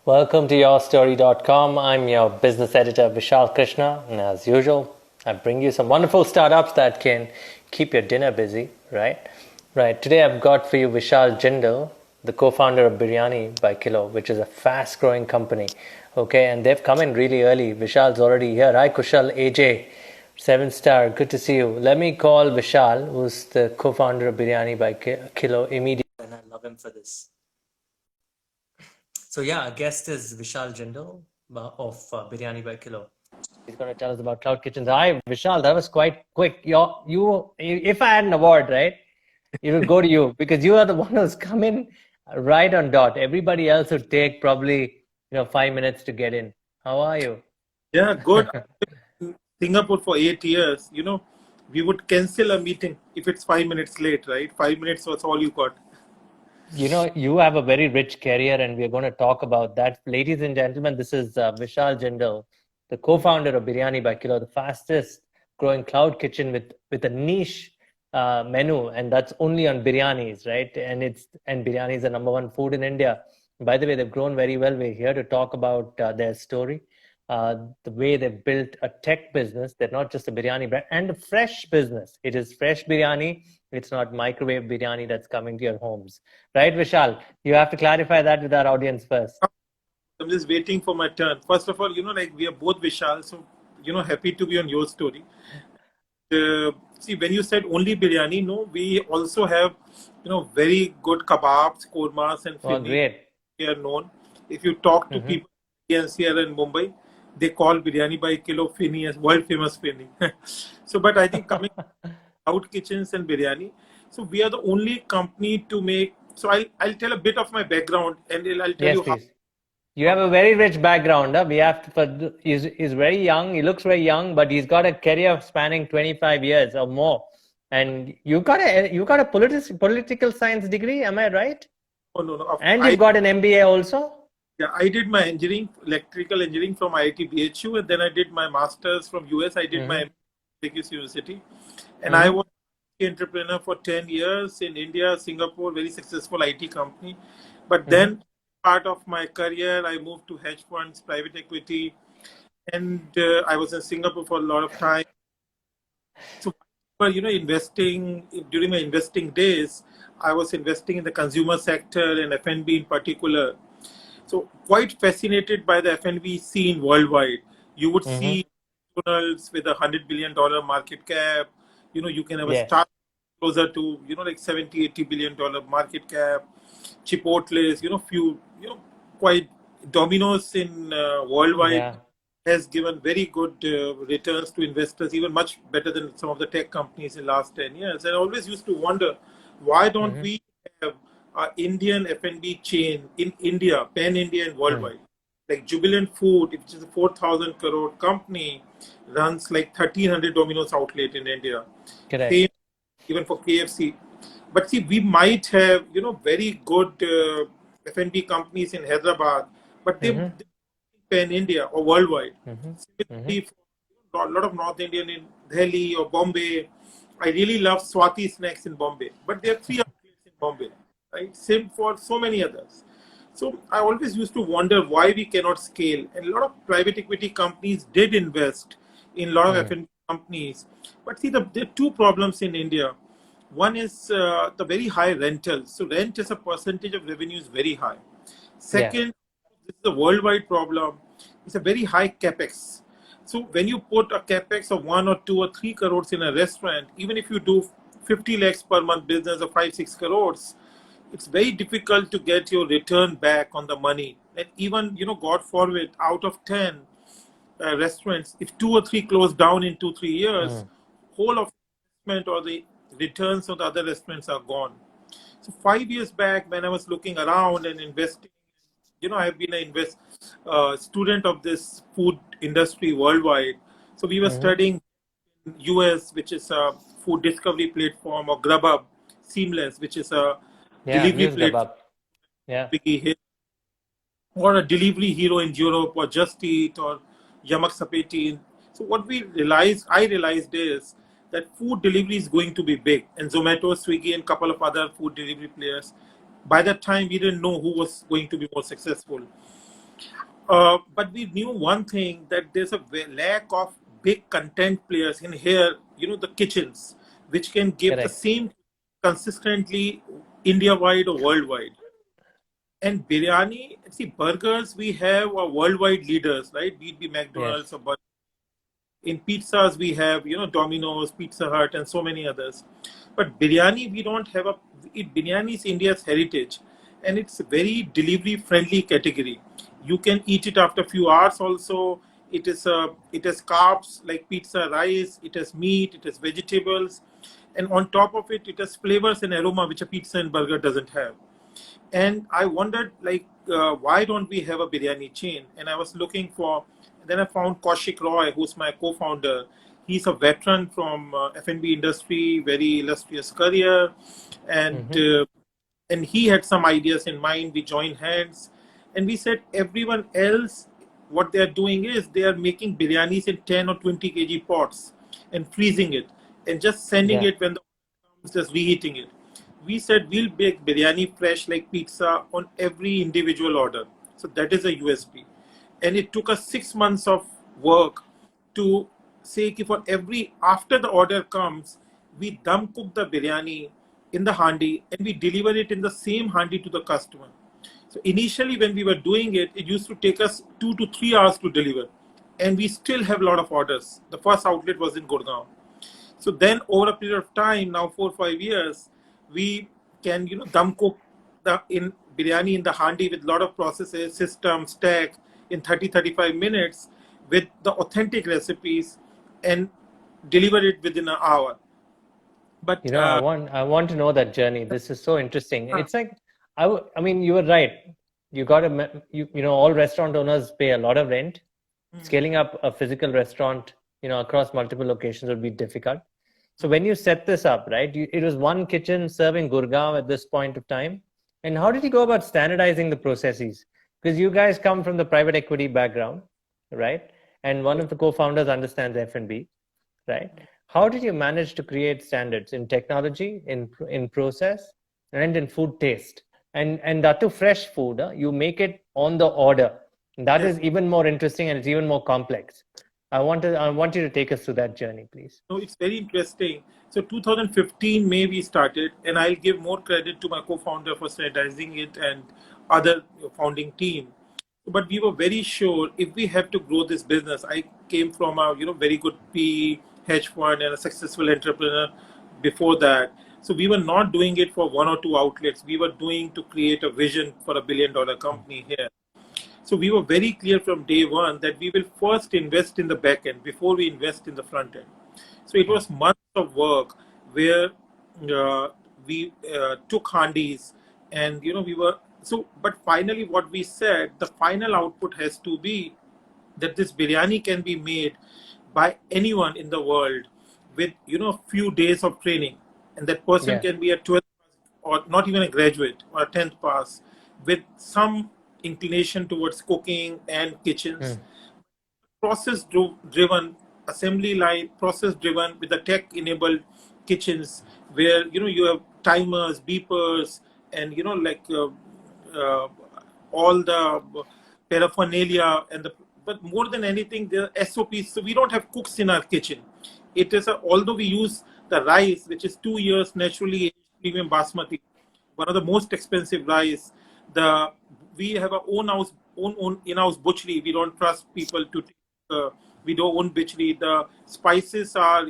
Welcome to yourstory.com. I'm your business editor, Vishal Krishna. And as usual, I bring you some wonderful startups that can keep your dinner busy, right? Right. Today I've got for you Vishal Jindal, the co-founder of Biryani by Kilo, which is a fast-growing company. Okay, and they've come in really early. Vishal's already here. Hi, Kushal, AJ, 7-star. Good to see you. Let me call Vishal, who's the co-founder of Biryani by Kilo, immediately. And I love him for this. So yeah, our guest is Vishal Jindal of Biryani by Kilo. He's going to tell us about cloud kitchens. Hi, Vishal. That was quite quick. If I had an award, right, it would go to you because you are the one who's come in right on dot. Everybody else would take probably 5 minutes to get in. How are you? Yeah, good. In Singapore for 8 years, we would cancel a meeting if it's 5 minutes late, right? 5 minutes was all you got. You have a very rich career, and we're going to talk about that. Ladies and gentlemen, this is Vishal Jindal, the co-founder of Biryani by Kilo, the fastest growing cloud kitchen with a niche menu, and that's only on biryanis, right? And biryani is the number one food in India. By the way, they've grown very well. We're here to talk about their story, the way they've built a tech business. They're not just a biryani brand, and a fresh business. It is fresh biryani. It's not microwave biryani that's coming to your homes. Right, Vishal? You have to clarify that with our audience first. I'm just waiting for my turn. First of all, we are both Vishal, so, happy to be on your story. See, when you said only biryani, no, we also have, very good kebabs, kormas, and Oh, great. We are known. If you talk to people in NCR and Mumbai, they call Biryani by Kilo Fini as world famous Fini. So, but I think coming out kitchens and biryani. So we are the only company to make. So I'll tell a bit of my background and I'll tell Yes, you how. please. You have a very rich background. Huh? We have to, he's very young. He looks very young, but he's got a career spanning 25 years or more. And you got a political science degree, am I right? Oh, no. And you've got an MBA also? Yeah, I did my electrical engineering from IIT BHU, and then I did my master's from US. I did my biggest university, and I was an entrepreneur for 10 years in India, Singapore, very successful IT company. But then, part of my career, I moved to hedge funds, private equity, and I was in Singapore for a lot of time. So, investing during my investing days, I was investing in the consumer sector and F&B in particular. So quite fascinated by the F&B scene worldwide. You would see McDonald's with $100 billion market cap. You can have a start closer to, like 70, $80 billion market cap. Chipotle's, quite Domino's in worldwide has given very good returns to investors, even much better than some of the tech companies in the last 10 years. And I always used to wonder, why don't we have Indian F&B chain in India, pan-India and worldwide? Like Jubilant Food, which is a 4,000 crore company, runs like 1,300 Domino's outlet in India. Correct. Same even for KFC. But see, we might have, very good F&B companies in Hyderabad, but they pan-India or worldwide. Similarly, for a lot of North Indian in Delhi or Bombay, I really love Swati snacks in Bombay, but there are 3 outlets in Bombay, right? Same for so many others. So I always used to wonder why we cannot scale. And a lot of private equity companies did invest in a lot of F&B companies. But see, there are 2 problems in India. One is the very high rentals. So rent as a percentage of revenue is very high. Second, this is a worldwide problem. It's a very high capex. So when you put a capex of 1 or 2 or 3 crores in a restaurant, even if you do 50 lakhs per month business of 5-6 crores, it's very difficult to get your return back on the money. And even, God forbid, out of 10 restaurants, if 2 or 3 close down in 2-3 years, whole of investment or the returns of the other restaurants are gone. So 5 years back, when I was looking around and investing, I've been a student of this food industry worldwide. So we were studying in US, which is a food discovery platform, or Grubhub, Seamless, which is a delivery platform, or a delivery hero in Europe, or Just Eat, or Yamak Sapeti. So what I realized is that food delivery is going to be big, and Zomato, Swiggy, and a couple of other food delivery players. By that time, we didn't know who was going to be more successful. But we knew one thing, that there's a lack of big content players in here, the kitchens, which can give the Correct. same consistently India wide or worldwide. And biryani, see, burgers, we have worldwide leaders, right? Be it be McDonald's Yes. or in pizzas, we have, Domino's, Pizza Hut, and so many others. But biryani, we don't have biryani is India's heritage, and it's a very delivery friendly category. You can eat it after a few hours also. It has carbs like pizza, rice, it has meat, it has vegetables, and on top of it, it has flavors and aroma which a pizza and burger doesn't have. And I wondered, like, why don't we have a biryani chain? And I was looking for, then I found Kaushik Roy, who's my co-founder. He's a veteran from F&B industry, very illustrious career, and Mm-hmm. and he had some ideas in mind. We joined hands, and we said everyone else, what they are doing is they are making biryanis in 10 or 20 kg pots and freezing it and just sending Yeah. it when the comes, just reheating it. We said we'll bake biryani fresh like pizza on every individual order. So that is a USP. And it took us 6 months of work to say कि for every, after the order comes, we dum cook the biryani in the handi and we deliver it in the same handi to the customer. So initially when we were doing it, it used to take us 2 to 3 hours to deliver. And we still have a lot of orders. The first outlet was in Gurgaon. So then over a period of time, now 4 or 5 years, we can, dum cook the in biryani in the handi with a lot of processes, systems, tech in 30 to 35 minutes with the authentic recipes and deliver it within an hour. But I want to know that journey. This is so interesting. It's like I mean, you were right. You got to all restaurant owners pay a lot of rent. Scaling up a physical restaurant, across multiple locations would be difficult. So when you set this up, right, it was one kitchen serving Gurgaon at this point of time. And how did you go about standardizing the processes? Because you guys come from the private equity background, right? And one of the co-founders understands F&B, right? How did you manage to create standards in technology, in process, and in food taste? And that too fresh food, huh? You make it on the order. That yes, is even more interesting and it's even more complex. I want you to take us through that journey, please. no, it's very interesting. So 2015 May we started, and I'll give more credit to my co-founder for standardizing it and other founding team. But we were very sure if we have to grow this business. I came from a very good PE hedge fund and a successful entrepreneur before that. So we were not doing it for one or two outlets. We were doing to create a vision for a $1 billion company here. So we were very clear from day one that we will first invest in the back end before we invest in the front end. So it was months of work where we took handis, and we were so. But finally, what we said, the final output has to be that this biryani can be made by anyone in the world with a few days of training, and that person Yeah. can be a 12th or not even a graduate or a 10th pass with some inclination towards cooking and kitchens, Mm. process driven assembly line, process driven with the tech enabled kitchens where you have timers, beepers, and like uh, all the paraphernalia and the, but more than anything the SOPs. So we don't have cooks in our kitchen. It is although we use the rice, which is 2 years naturally aged premium basmati, one of the most expensive rice. The We have our own in-house butchery. We don't trust people to take, we don't own butchery. The spices are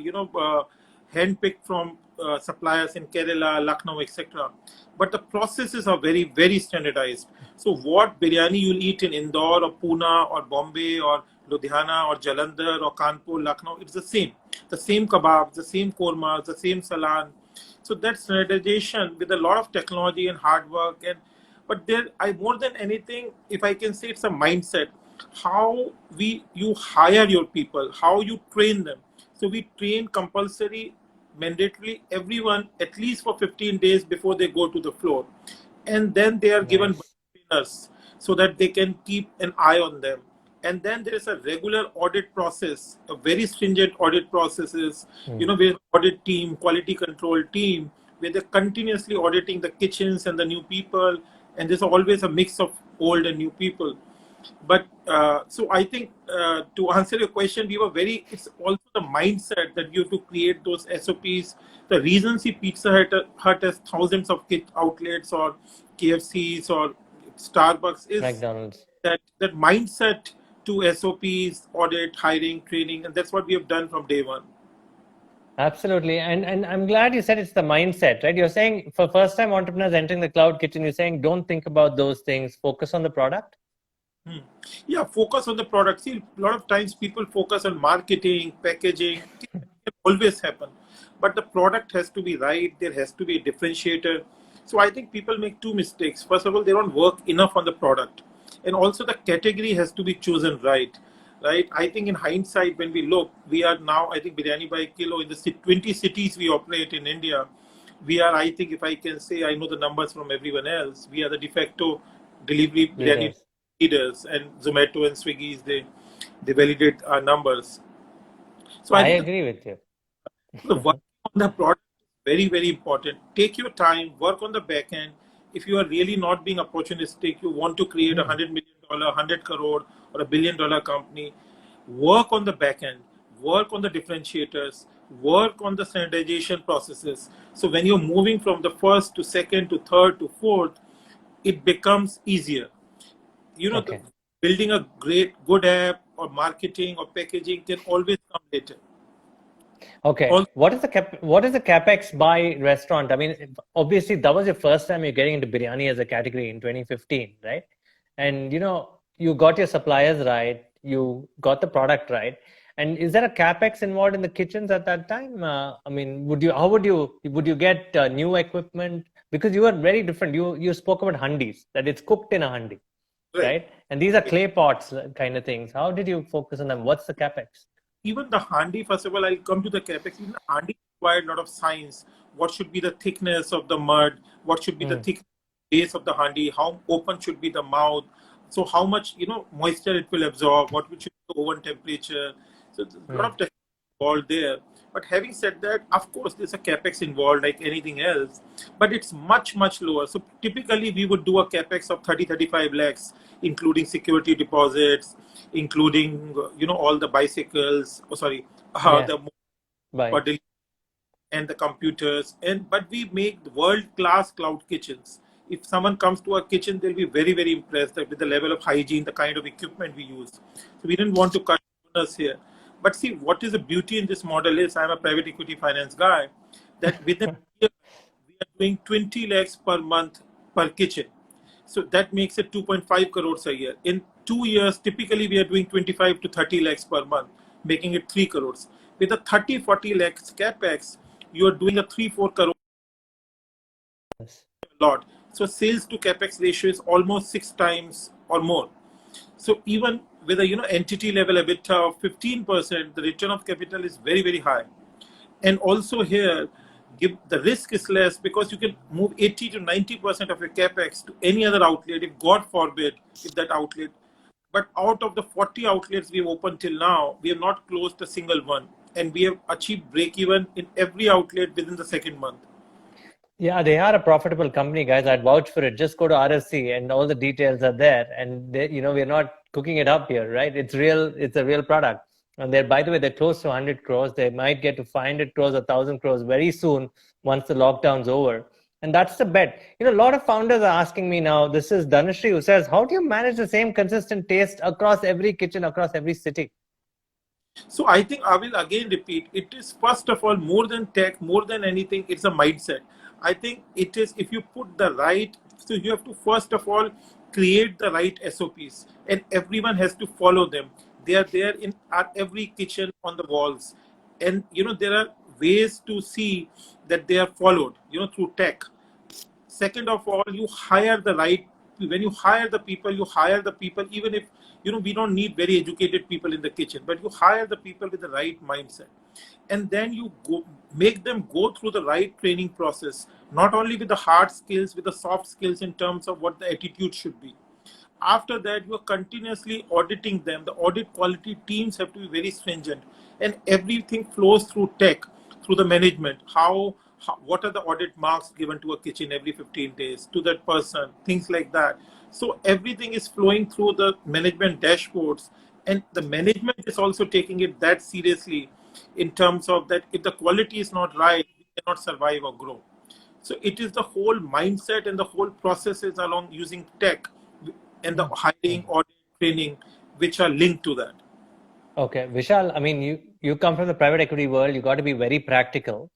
handpicked from suppliers in Kerala, Lucknow, etc. But the processes are very very standardized. So what biryani you'll eat in Indore or Pune or Bombay or Ludhiana or Jalandhar or Kanpur, Lucknow, it's the same. The same kebabs, the same kormas, the same salan. So that standardization with a lot of technology and hard work, and but there, I more than anything, if I can say, it's a mindset. How you hire your people, how you train them. So we train compulsory, mandatory everyone at least for 15 days before they go to the floor, and then they are given Nice. trainers so that they can keep an eye on them. And then there is a regular audit process, a very stringent audit processes. Mm. We have audit team, quality control team, where they're continuously auditing the kitchens and the new people, and there's always a mix of old and new people. But so I think to answer your question, we were very. It's also the mindset that you have to create those SOPs. The reason see Hut has thousands of outlets or KFCs or Starbucks is McDonald's. that mindset to SOPs, audit, hiring, training, and that's what we have done from day one. Absolutely. And I'm glad you said it's the mindset, right? You're saying for first time entrepreneurs entering the cloud kitchen, you're saying don't think about those things, focus on the product. Yeah, focus on the product. See, a lot of times people focus on marketing, packaging. It can always happen, but the product has to be right. There has to be a differentiator. So I think people make two mistakes. First of all, they don't work enough on the product, and also the category has to be chosen right. Right. I think in hindsight, when we look, we are now, I think, Biryani by Kilo in the 20 cities we operate in India. We are, I think, if I can say, I know the numbers from everyone else. We are the de facto delivery Biryani Leaders. leaders, and Zomato and Swiggy's they validate our numbers. So I I think agree with you. the work on the product is very, very important. Take your time, work on the back end. If you are really not being opportunistic, you want to create a $100 million, 100 crore, or $1 billion company, work on the back end, work on the differentiators, work on the standardization processes. So when you're moving from the first to second to third to fourth, it becomes easier. Okay. Building a good app or marketing or packaging can always come later. Okay. Also, What is the capex by restaurant? I mean, obviously that was your first time you're getting into biryani as a category in 2015, right? And you got your suppliers right, you got the product right. And is there a capex involved in the kitchens at that time? I mean, would you get new equipment? Because you were very different. You spoke about handis, that it's cooked in a handi, right. right? And these are clay pots kind of things. How did you focus on them? What's the capex? Even the handi, first of all, I'll come to the capex. Even the handi required a lot of science. What should be the thickness of the mud? What should be the Mm, thick base of the handi? How open should be the mouth? So how much moisture it will absorb? What should be the oven temperature? So there's a lot mm. of techniques involved there. But having said that, of course, there's a capex involved like anything else, but it's much, much lower. So typically, we would do a capex of 30, 35 lakhs, including security deposits, including all the bicycles. Oh, sorry, Yeah. the Bye. and the computers. And but we make world class cloud kitchens. If someone comes to our kitchen, they'll be very, very impressed with the level of hygiene, the kind of equipment we use. So we didn't want to cut corners here. But see, what is the beauty in this model is I'm a private equity finance guy, that within a year, we are doing 20 lakhs per month per kitchen. So that makes it 2.5 crores a year. In 2 years, typically we are doing 25 to 30 lakhs per month, making it 3 crores. With a 30, 40 lakhs capex, you are doing a 3, 4 crore Yes. lot. So sales to capex ratio is almost 6 times or more. So even with a entity level EBITDA of 15%, the return of capital is very, very high. And also here, give the risk is less because you can move 80 to 90% of your capex to any other outlet, if God forbid, if that outlet. But out of the 40 outlets we've opened till now, we have not closed a single one. And we have achieved break even in every outlet within the second month. Yeah, they are a profitable company, guys. I'd vouch for it. Just go to RSC and all the details are there. And we're not cooking it up here, right? It's real. It's a real product. And by the way, they're close to 100 crores. They might get to 500 crores, 1,000 crores very soon once the lockdown's over. And that's the bet. A lot of founders are asking me now. This is Dhanashree who says, how do you manage the same consistent taste across every kitchen, across every city? So I think I will again repeat, it is first of all more than tech, more than anything, it's a mindset. I think it is if you put the right, so you have to first of all create the right SOPs and everyone has to follow them. They are there in at every kitchen on the walls. And there are ways to see that they are followed, through tech. Second of all, you hire the right. When you hire the people, you hire the people even if we don't need very educated people in the kitchen, but you hire the people with the right mindset, and then you go make them go through the right training process, not only with the hard skills, with the soft skills in terms of what the attitude should be. After that, you are continuously auditing them. The audit quality teams have to be very stringent, and everything flows through tech, through the management. what are the audit marks given to a kitchen every 15 days to that person, things like that. So everything is flowing through the management dashboards, and the management is also taking it that seriously in terms of that if the quality is not right, we cannot survive or grow. So it is the whole mindset and the whole processes along using tech and the hiring, audit, training, which are linked to that. Okay, Vishal, I mean, you come from the private equity world. You got to be very practical.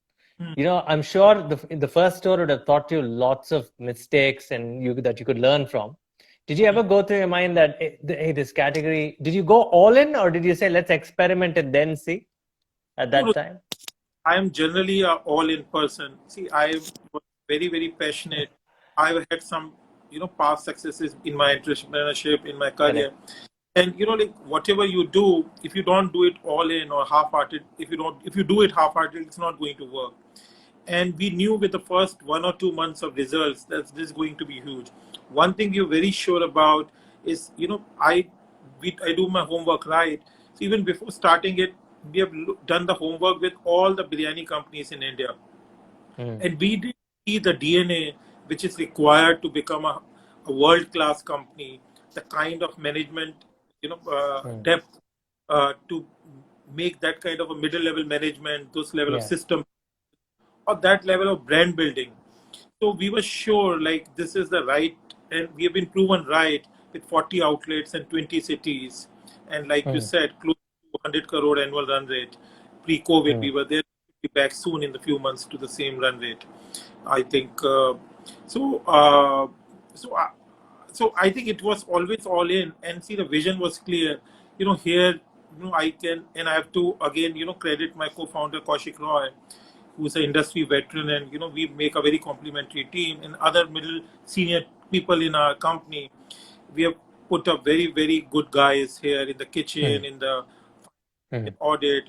I'm sure the first store would have taught you lots of mistakes and that you could learn from. Did you ever go through your mind that, hey, this category, did you go all in, or did you say, let's experiment and then see at that time? I am generally a all-in person. See, I was very, very passionate. I've had some, past successes in my entrepreneurship, in my career. And like whatever you do, if you don't do it all in or half-hearted, if you do it half-hearted, it's not going to work. And we knew with the first 1 or 2 months of results that this is going to be huge. One thing we're very sure about is, I do my homework right. So even before starting it, we have done the homework with all the biryani companies in India. And we did see the DNA which is required to become a world-class company, the kind of management, depth to make that kind of a middle-level management, those level of system, or that level of brand building. So we were sure like this is the right, and we have been proven right with 40 outlets and 20 cities. And like you said, close to 100 crore annual run rate. Pre-COVID, we were there. We'll be back soon in a few months to the same run rate. I think so. So I think it was always all in, and see the vision was clear. Here, I can, and I have to again, credit my co-founder Kaushik Roy, who's an industry veteran, and we make a very complementary team. And other middle senior people in our company, we have put up very, very good guys here in the kitchen, in the audit,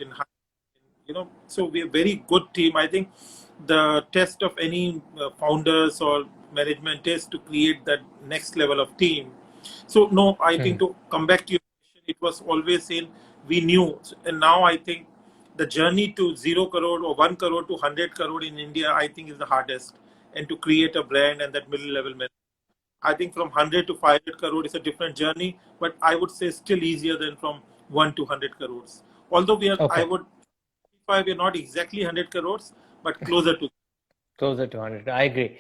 so we're a very good team. I think the test of any founders or management is to create that next level of team. So no, I think to come back to your question, it was always we knew, and now I think the journey to 0 crore or 1 crore to 100 crore in India, I think is the hardest, and to create a brand and that middle level management. I think from 100 to 500 crore is a different journey, but I would say still easier than from 1 to 100 crores. Although we're not exactly 100 crores, but closer to. Closer to 100. I agree.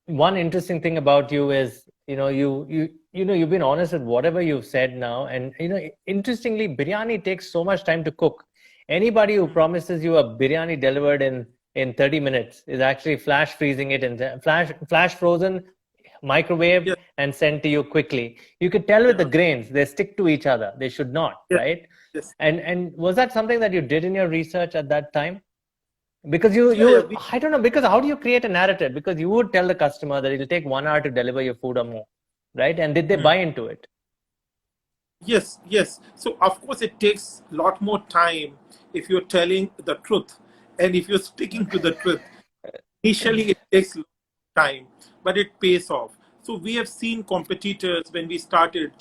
One interesting thing about you is, you've been honest with whatever you've said now. And, interestingly, biryani takes so much time to cook. Anybody who promises you a biryani delivered in 30 minutes is actually flash freezing it and flash frozen, microwave, and sent to you quickly. You could tell with the grains, they stick to each other. They should not, right? Yes. And was that something that you did in your research at that time? Because I don't know, because how do you create a narrative? Because you would tell the customer that it'll take 1 hour to deliver your food or more, right? And did they buy into it? Yes. So of course it takes a lot more time if you're telling the truth, and if you're sticking to the truth. Initially it takes time, but it pays off. So we have seen competitors when we started,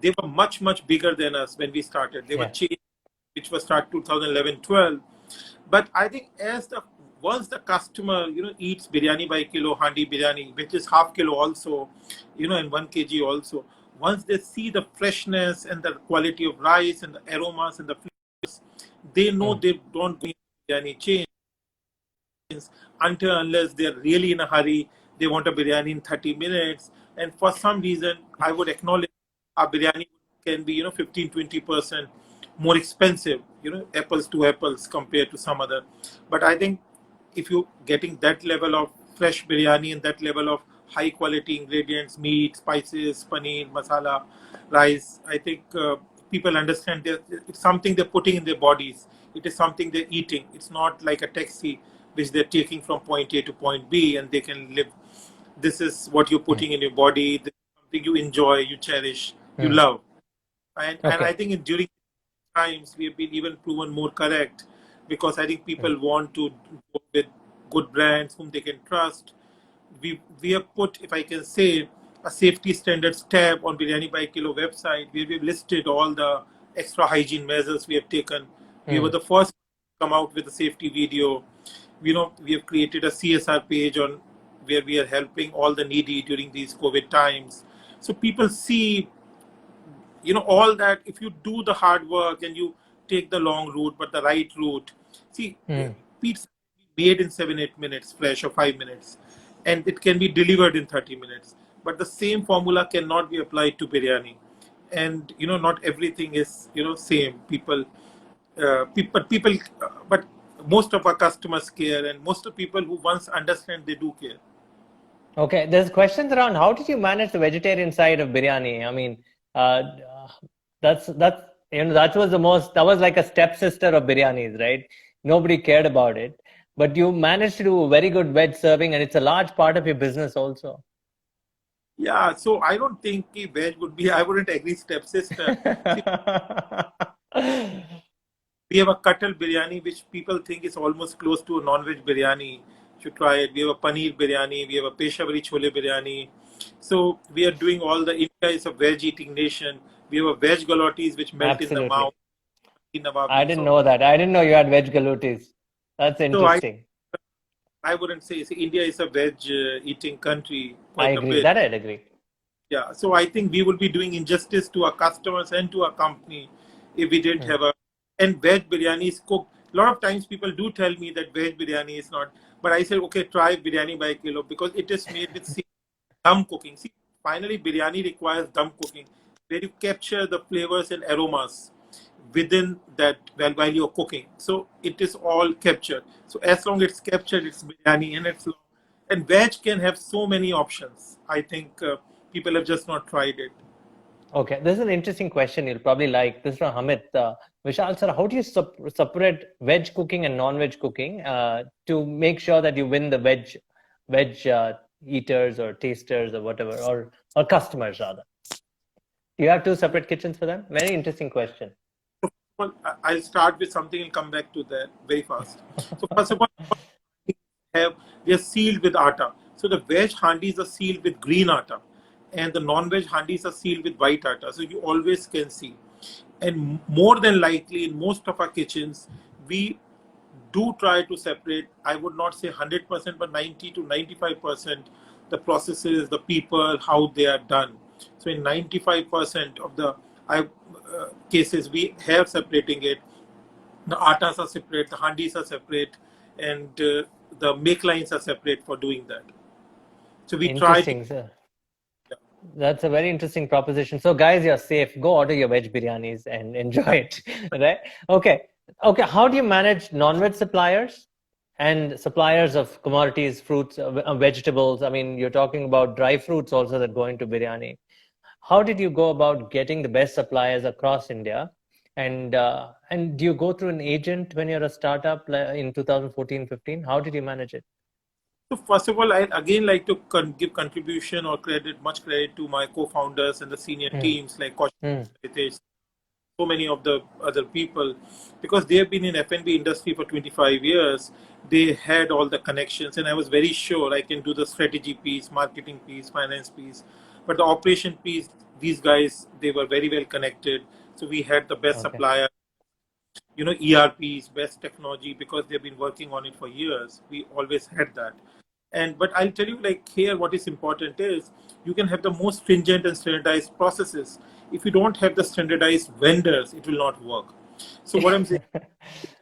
they were much, much bigger than us when we started. They were chains, which was started 2011-12. But I think once the customer, eats biryani by kilo, handi biryani, which is half kilo also, and 1 kg also, once they see the freshness and the quality of rice and the aromas and the flavors, they know they don't go in biryani chain unless they're really in a hurry. They want a biryani in 30 minutes. And for some reason, I would acknowledge our biryani can be, 15-20% more expensive, apples to apples compared to some other. But I think if you're getting that level of fresh biryani and that level of high quality ingredients, meat, spices, paneer, masala, rice, I think people understand that it's something they're putting in their bodies. It is something they're eating. It's not like a taxi which they're taking from point A to point B and they can live. This is what you're putting in your body. This is something you enjoy, you cherish, you love. And I think during times we have been even proven more correct, because I think people want to go with good brands whom they can trust. We have put, if I can say, a safety standards tab on Biryani by Kilo website where we've listed all the extra hygiene measures we have taken. We were the first to come out with a safety video. we have created a CSR page on where we are helping all the needy during these COVID times. So people see, all that. If you do the hard work and you take the long route, but the right route, see, pizza can be made in 7-8 minutes, fresh, or 5 minutes, and it can be delivered in 30 minutes. But the same formula cannot be applied to biryani, and not everything is same. But most of our customers care, and most of people who once understand, they do care. Okay, there's questions around how did you manage the vegetarian side of biryani? I mean, uh, that's that was like a stepsister of biryanis, right? Nobody cared about it, but you managed to do a very good veg serving, and it's a large part of your business also. Yeah, so I don't think veg would be. I wouldn't agree, stepsister. See, we have a katal biryani, which people think is almost close to a non-veg biryani. You should try it. We have a paneer biryani. We have a Peshawari chole biryani. So we are doing all the. India is a veg eating nation. We have a veg galotis which melt in the Absolutely. mouth. In I Nawabi. didn't know that. I didn't know you had veg galutis. That's So interesting. I wouldn't say. See, India is a veg eating country I quite a agree. bit. That I'd agree. Yeah, so I think we will be doing injustice to our customers and to our company if we didn't have a. And veg biryani is cooked. A lot of times people do tell me that veg biryani is not, but I said, okay, try biryani by kilo because it is made with dum cooking. See, finally, biryani requires dum cooking where you capture the flavors and aromas within that while you're cooking. So it is all captured. So as long as it's captured, it's biryani and it's long. And veg can have so many options. I think people have just not tried it. Okay, this is an interesting question you'll probably like. This is from Hamid. Vishal sir, how do you separate veg cooking and non-veg cooking to make sure that you win the veg eaters or tasters or whatever, or customers rather? Do you have two separate kitchens for them? Very interesting question. Well, I'll start with something and come back to that very fast. So first of all, they are sealed with atta. So the veg handis are sealed with green atta, and the non-veg handis are sealed with white atta. So you always can see. And more than likely, in most of our kitchens, we do try to separate. I would not say 100%, but 90 to 95% the processes, the people, how they are done. So in 95% of the cases, we have separating it. The attas are separate, the handis are separate, and the make lines are separate for doing that. So we try to. Interesting, sir. That's a very interesting proposition. So, guys, you're safe. Go order your veg biryanis and enjoy it. Right? Okay. Okay. How do you manage non-veg suppliers and suppliers of commodities, fruits, vegetables? I mean, you're talking about dry fruits also that go into biryani. How did you go about getting the best suppliers across India? And do you go through an agent when you're a startup in 2014-15? How did you manage it? So first of all, I again like to give contribution or much credit to my co-founders and the senior teams like Kaushik, so many of the other people, because they have been in F&B industry for 25 years. They had all the connections, and I was very sure I can do the strategy piece, marketing piece, finance piece, but the operation piece. These guys, they were very well connected, so we had the best supplier. ERPs, best technology, because they've been working on it for years. We always had that. But I'll tell you, like here, what is important is you can have the most stringent and standardized processes. If you don't have the standardized vendors, it will not work. So what I'm saying,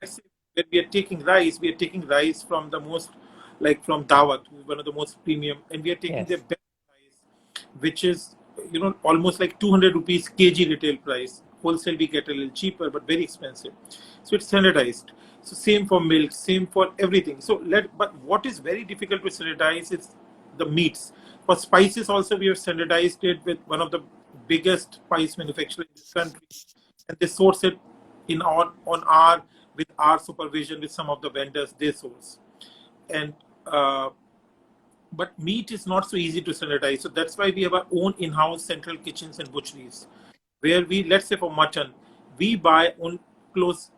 let's say when we are taking rice from the most, like from Dawat, one of the most premium, and we are taking the best rice, which is almost like 200 rupees kg retail price. Wholesale we get a little cheaper, but very expensive. So it's standardized. So same for milk, same for everything. But what is very difficult to standardize is the meats. For spices also, we have standardized it with one of the biggest spice manufacturers in this country, and they source it with our supervision with some of the vendors they source. And but meat is not so easy to standardize. So that's why we have our own in-house central kitchens and butcheries, where let's say for mutton, we buy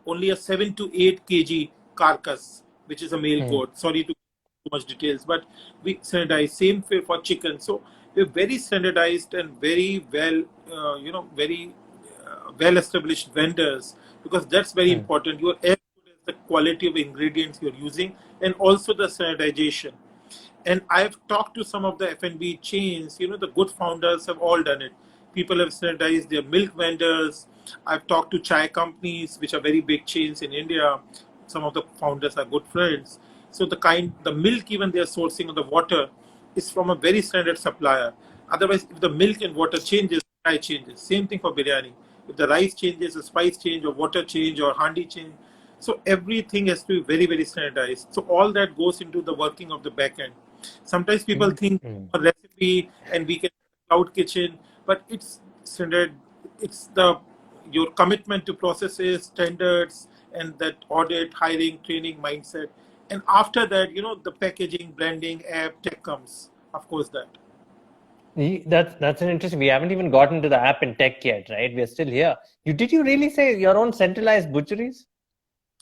only a 7 to 8 kg carcass, which is a male goat. Sorry to too much details, but we standardize. Same for chicken. So we're very standardized and very well, very well established vendors, because that's very important. You're as good as the quality of ingredients you're using, and also the sanitization. And I've talked to some of the F&B chains. The good founders have all done it. People have sanitized their milk vendors. I've talked to chai companies, which are very big chains in India. Some of the founders are good friends. So the milk even they're sourcing, or the water, is from a very standard supplier. Otherwise, if the milk and water changes, chai changes. Same thing for biryani. If the rice changes, the spice change, or water change, or handi change, so everything has to be very, very standardized. So all that goes into the working of the back end. Sometimes people think a recipe and we can cloud kitchen, but it's standard. It's your commitment to processes, standards, and that audit, hiring, training mindset. And after that, the packaging, branding, app, tech comes. Of course, that. That's an interesting. We haven't even gotten to the app and tech yet, right? We're still here. Did you really say your own centralized butcheries?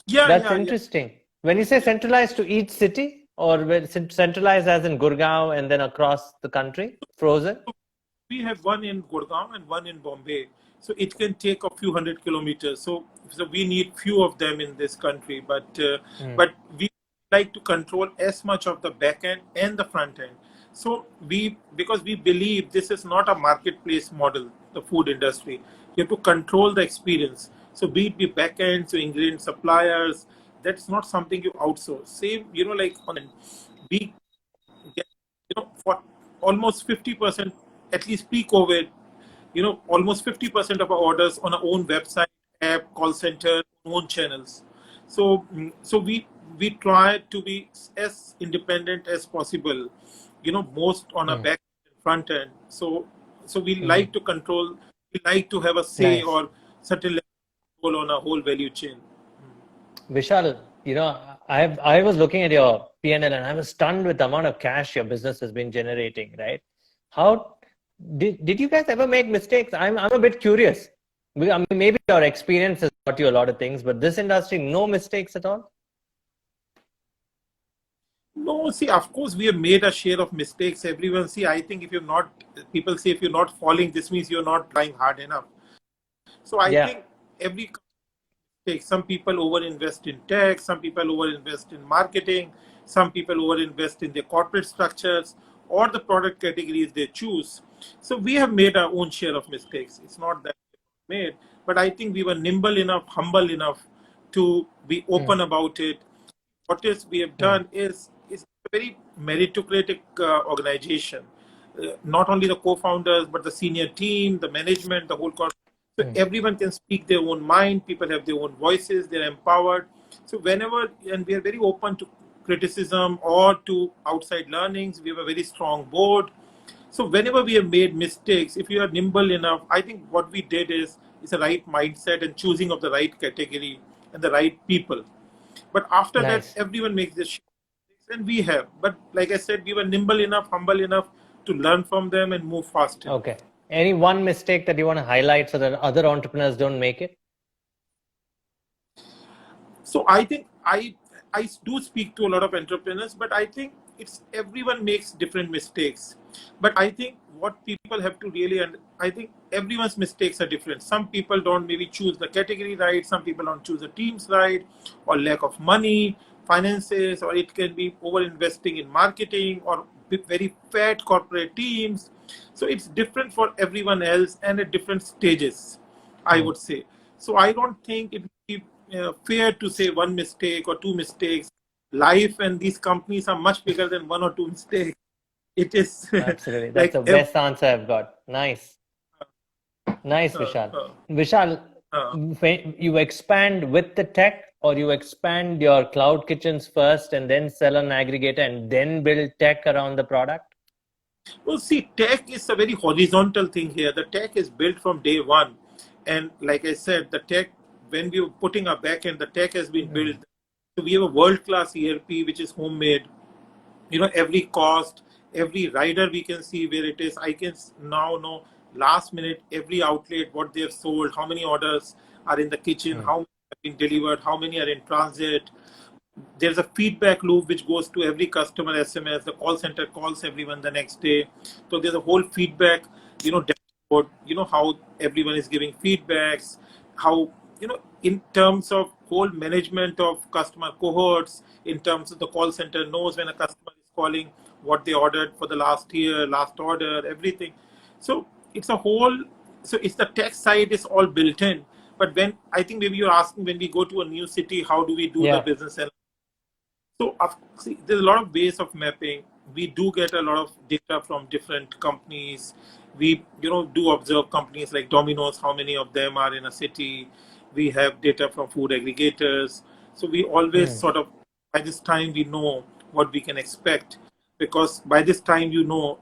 That's interesting. When you say centralized to each city, or centralized as in Gurgaon and then across the country, frozen? We have one in Gurgaon and one in Bombay. So it can take a few hundred kilometers. So we need few of them in this country. But we like to control as much of the back end and the front end. So because we believe this is not a marketplace model, the food industry. You have to control the experience. So be it back end, so ingredient suppliers, that's not something you outsource. Same, like we get, for almost 50%, at least pre-COVID, almost 50% of our orders on our own website, app, call center, own channels. So we try to be as independent as possible, most on a back and front end. So we like to control, we like to have a say or certain level on a whole value chain. Vishal, I was looking at your P&L and I was stunned with the amount of cash your business has been generating, right? How did you guys ever make mistakes? I'm a bit curious. I mean, maybe your experience has taught you a lot of things, but this industry, no mistakes at all? No, see, of course, we have made a share of mistakes. Everyone, I think people say if you're not falling, this means you're not trying hard enough. So I think every mistake, some people over-invest in tech, some people over-invest in marketing, some people over-invest in their corporate structures or the product categories they choose. So we have made our own share of mistakes. It's not that we made, but I think we were nimble enough, humble enough to be open about it. What we have done is a very meritocratic organization. Not only the co-founders, but the senior team, the management, the whole corporate. So everyone can speak their own mind. People have their own voices. They're empowered. So and we are very open to criticism or to outside learnings. We have a very strong board. So whenever we have made mistakes, if you are nimble enough, I think what we did is the right mindset and choosing of the right category and the right people. But after that, everyone makes this shit, and we have. But like I said, we were nimble enough, humble enough to learn from them and move faster. Okay. Any one mistake that you want to highlight so that other entrepreneurs don't make it? So I think I do speak to a lot of entrepreneurs, but I think everyone makes different mistakes. But I think what people have to really, and I think everyone's mistakes are different. Some people don't maybe choose the category right. Some people don't choose the teams right, or lack of money, finances, or it can be over investing in marketing or very fat corporate teams. So it's different for everyone else and at different stages, I would say. So I don't think it would be fair to say one mistake or two mistakes. Life and these companies are much bigger than one or two mistakes. It is absolutely. That's the best answer I've got. Nice, Vishal. Vishal, you expand with the tech, or you expand your cloud kitchens first and then sell an aggregator and then build tech around the product? Well, see, tech is a very horizontal thing here. The tech is built from day one. And like I said, the tech, when we were putting our back end, the tech has been built. So we have a world-class ERP, which is homemade. Every cost, every rider we can see where it is. I can now know last minute, every outlet, what they have sold, how many orders are in the kitchen, how many have been delivered, how many are in transit. There's a feedback loop which goes to every customer SMS. The call center calls everyone the next day. So there's a whole feedback, dashboard, how everyone is giving feedbacks, how, in terms of whole management of customer cohorts, in terms of the call center knows when a customer is calling, what they ordered for the last year, last order, everything. So it's a whole, so it's the tech side is all built in. But when I think maybe you're asking, when we go to a new city, how do we do the business? So see, there's a lot of ways of mapping. We do get a lot of data from different companies. We, do observe companies like Domino's, how many of them are in a city. We have data from food aggregators. So we always sort of, by this time, we know what we can expect. Because by this time,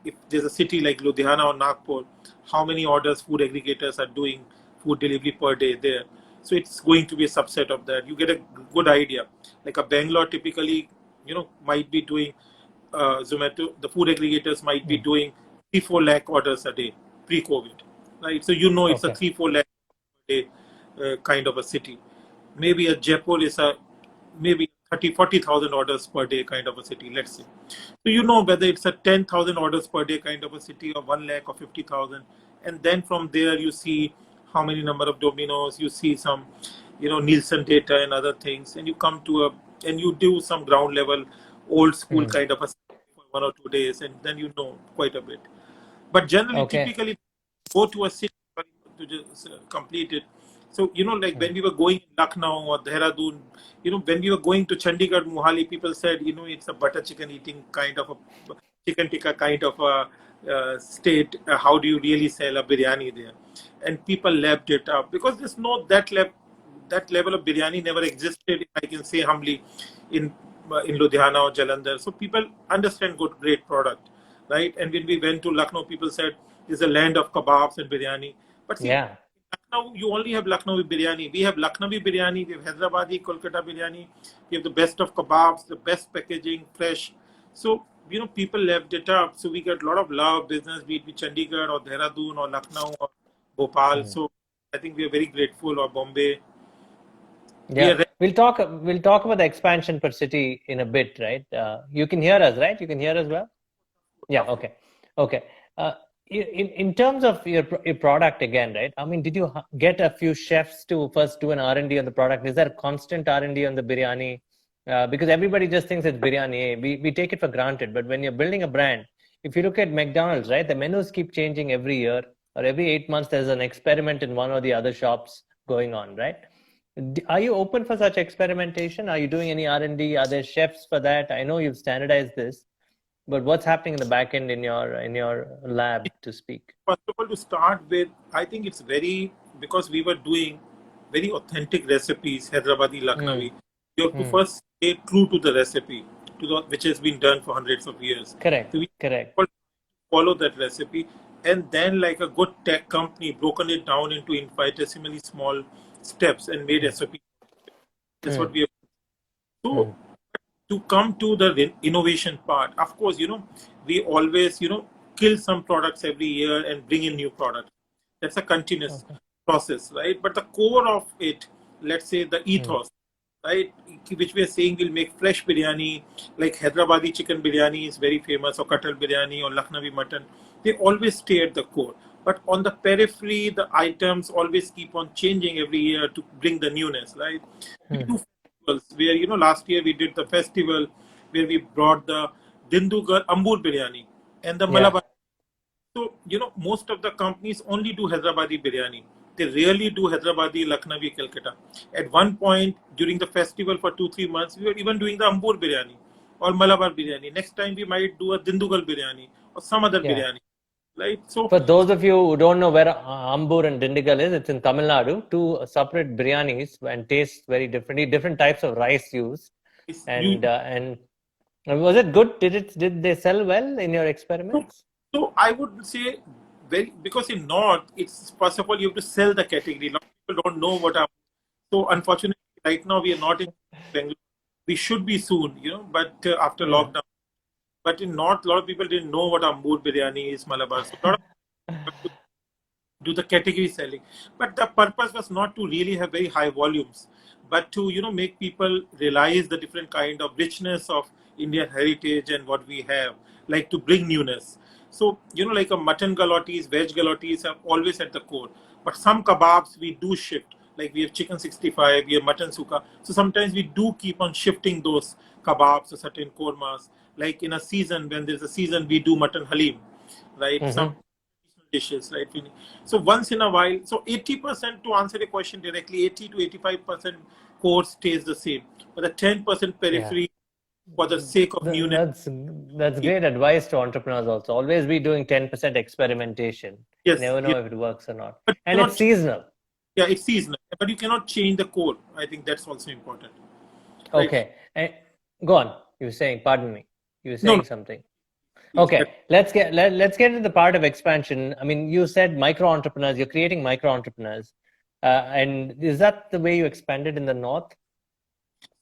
if there's a city like Ludhiana or Nagpur, how many orders food aggregators are doing food delivery per day there. So it's going to be a subset of that. You get a good idea. Like a Bangalore typically, might be doing Zomato. The food aggregators might be doing 3-4 lakh orders a day pre-COVID, right? So it's a 3-4 lakh a day kind of a city. Maybe a Jaipur is a maybe 30-40,000 orders per day kind of a city, let's say. So whether it's a 10,000 orders per day kind of a city or 1 lakh or 50,000, and then from there you see how many number of Dominoes, you see some, Nielsen data and other things, and you come to and you do some ground level, old school kind of a for 1 or 2 days, and then quite a bit. But generally, typically, go to a city to just complete it. So, like when we were going to Lucknow or Dehradun, when we were going to Chandigarh, Mohali, people said, it's a butter chicken eating kind of a chicken tikka kind of a state. How do you really sell a biryani there? And people lapped it up because there's no that level of biryani never existed, if I can say humbly, in Ludhiana or Jalandhar. So people understand great product, right? And when we went to Lucknow, people said it's a land of kebabs and biryani. But see, Lucknow, you only have Lucknowi biryani. We have Lucknowi biryani, we have Hyderabadi, Kolkata biryani. We have the best of kebabs, the best packaging, fresh. So, people left it up. So we get a lot of love, business, be it Chandigarh or Dehradun or Lucknow or Bhopal. So I think we are very grateful, or Bombay. Yeah, we'll talk about the expansion per city in a bit, right? You can hear us, right? You can hear us well? Yeah, okay. In terms of your product again, right? I mean, did you get a few chefs to first do an R&D on the product? Is there a constant R&D on the biryani? Because everybody just thinks it's biryani. We take it for granted. But when you're building a brand, if you look at McDonald's, right? The menus keep changing every year, or every 8 months, there's an experiment in one or the other shops going on, right? Are you open for such experimentation? Are you doing any R&D? Are there chefs for that? I know you've standardized this, but what's happening in the back end in your lab, to speak? First of all, to start with, I think it's because we were doing very authentic recipes, Hyderabadi, Lucknowi. You have to first stay true to the recipe, which has been done for hundreds of years. Correct. So we follow that recipe, and then, like a good tech company, broken it down into infinitesimally small steps and made SOP. That's what we have. So to come to the innovation part, of course, we always, kill some products every year and bring in new products. That's a continuous process, right? But the core of it, let's say the ethos, right, which we are saying will make fresh biryani, like Hyderabadi chicken biryani is very famous, or Katal biryani, or Lucknowi mutton. They always stay at the core. But on the periphery, the items always keep on changing every year to bring the newness, right? We do festivals where, last year we did the festival where we brought the Dindugar Ambur biryani and the Malabar. So, most of the companies only do Hyderabadi biryani. They rarely do Hyderabadi, Lucknowi, Calcutta. At one point during the festival for 2-3 months, we were even doing the Ambur biryani or Malabar biryani. Next time we might do a Dindugal biryani or some other biryani. Right? So, for those of you who don't know where Ambur and Dindigal is, it's in Tamil Nadu. 2 separate biryanis and taste very differently. Different types of rice used. And was it good? Did they sell well in your experiments? So I would say because in North, it's first of all you have to sell the category. A lot of people don't know what are. So unfortunately, right now we are not in Bangalore. We should be soon, but after lockdown. But in North, a lot of people didn't know what Ambur biryani is, Malabar. So a lot of people do the category selling. But the purpose was not to really have very high volumes, but to, make people realize the different kind of richness of Indian heritage and what we have, like to bring newness. So, like a mutton galotis, veg galotis are always at the core. But some kebabs we do shift. Like we have chicken 65, we have mutton suka. So sometimes we do keep on shifting those kebabs or certain kormas. Like in a season, when there's a season, we do mutton halim, right? Some dishes, right? So once in a while, so 80%, to answer the question directly, 80 to 85% core stays the same, but the 10% Yeah. periphery, for the sake of newness. That's great advice to entrepreneurs also. Always be doing 10% experimentation. Yes, Never know yes, if it works or not. but you And it's cannot. seasonal. Yeah, it's seasonal, but you cannot change the core. I think that's also important, right? Okay. Go on. You were saying, pardon me. You were No, no, saying something. please. Okay. Let's get into the part of expansion. I mean, you said micro entrepreneurs, you're creating micro entrepreneurs. And is that the way you expanded in the north?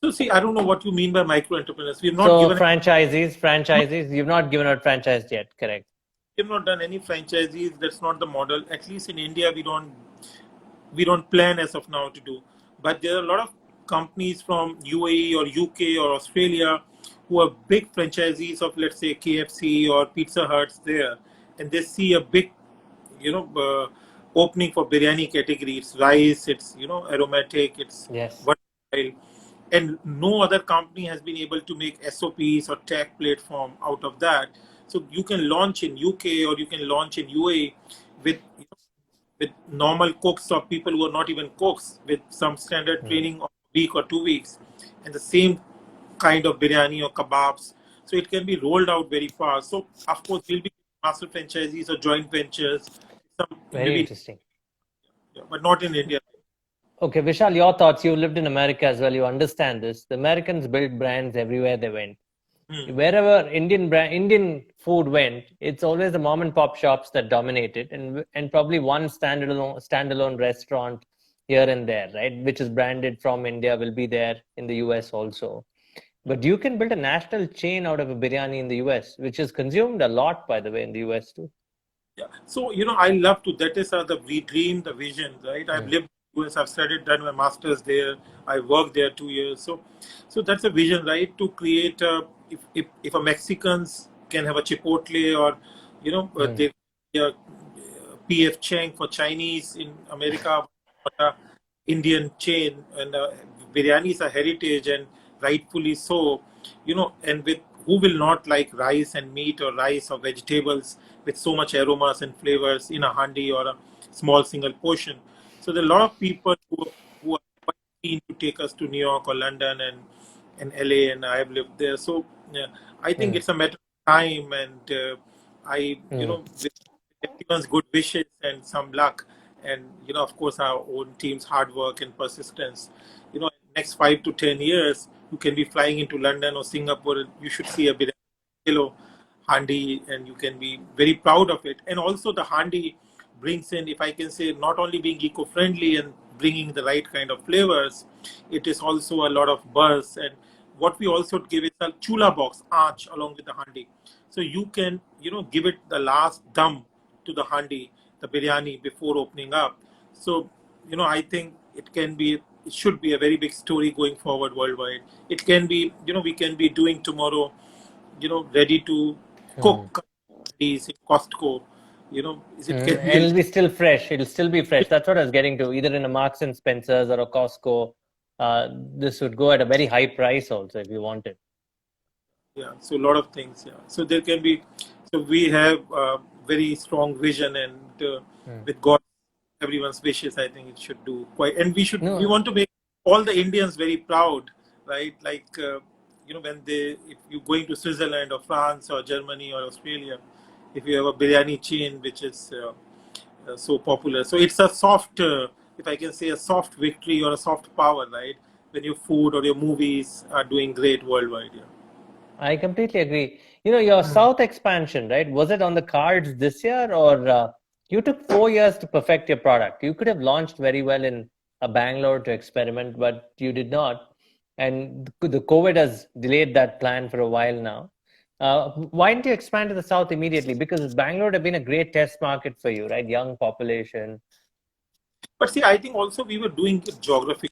So see, I don't know what you mean by micro entrepreneurs. We have not So given. franchisees, you've not given out franchised yet, correct? We have not done any franchisees. That's not the model. At least in India, we don't plan as of now to do. But there are a lot of companies from UAE or UK or Australia who are big franchisees of, let's say, KFC or Pizza Huts there, and they see a big, opening for biryani category. It's rice, it's aromatic, it's Yes. versatile, and no other company has been able to make SOPs or tech platform out of that. So you can launch in UK or you can launch in UAE with with normal cooks or people who are not even cooks with some standard training of a week or 2 weeks, and the same kind of biryani or kebabs. So it can be rolled out very fast. So of course we'll be master franchisees or joint ventures, some Very individual, interesting. but not in India. Okay, Vishal, your thoughts. You lived in America as well. You understand this. The Americans built brands everywhere they went. Wherever Indian food went, it's always the mom and pop shops that dominated, and probably one standalone restaurant here and there, right, which is branded from India, will be there in the US also. But you can build a national chain out of a biryani in the US, which is consumed a lot, by the way, in the US too. Yeah. So, I love to, that is the dream, the vision, right? I've lived in the US, I've studied, done my master's there, I worked there 2 years. So that's a vision, right? To create if a Mexicans can have a Chipotle, or, they PF Chang for Chinese in America, but a Indian chain, and biryani is a heritage, and rightfully so, and with who will not like rice and meat, or rice or vegetables with so much aromas and flavors in a handi or a small single portion. So there are a lot of people who are quite keen to take us to New York or London and LA, and I've lived there. So yeah, I think it's a matter of time, and with everyone's good wishes and some luck, and of course our own team's hard work and persistence, next 5 to 10 years, you can be flying into London or Singapore. You should see a bit kilo handi, and you can be very proud of it. And also the handi brings in, if I can say, not only being eco-friendly and bringing the right kind of flavors, it is also a lot of buzz. And what we also give is a chula box arch along with the handi, so you can give it the last dum to the handi, the biryani, before opening up. So I think it should be a very big story going forward worldwide. It can be, we can be doing tomorrow, ready to cook these in Costco. It can And be it'll be still fresh. It'll still be fresh. That's what I was getting to. Either in a Marks and Spencer's or a Costco, this would go at a very high price also if you wanted. yeah. So a lot of things. Yeah. So there can be. So we have very strong vision, and with God, everyone's wishes, I think it should do quite. And we No, want to make all the Indians very proud, right? Like when if you're going to Switzerland or France or Germany or Australia, if you have a biryani chain which is so popular, so it's a soft, if I can say, a soft victory or a soft power, right? When your food or your movies are doing great worldwide. Yeah. I completely agree. Your South expansion, right? Was it on the cards this year, or you took 4 years to perfect your product? You could have launched very well in Bangalore to experiment, but you did not. And the COVID has delayed that plan for a while now. Why didn't you expand to the South immediately? Because Bangalore would have been a great test market for you, right? Young population. But see, I think also we were doing it geography.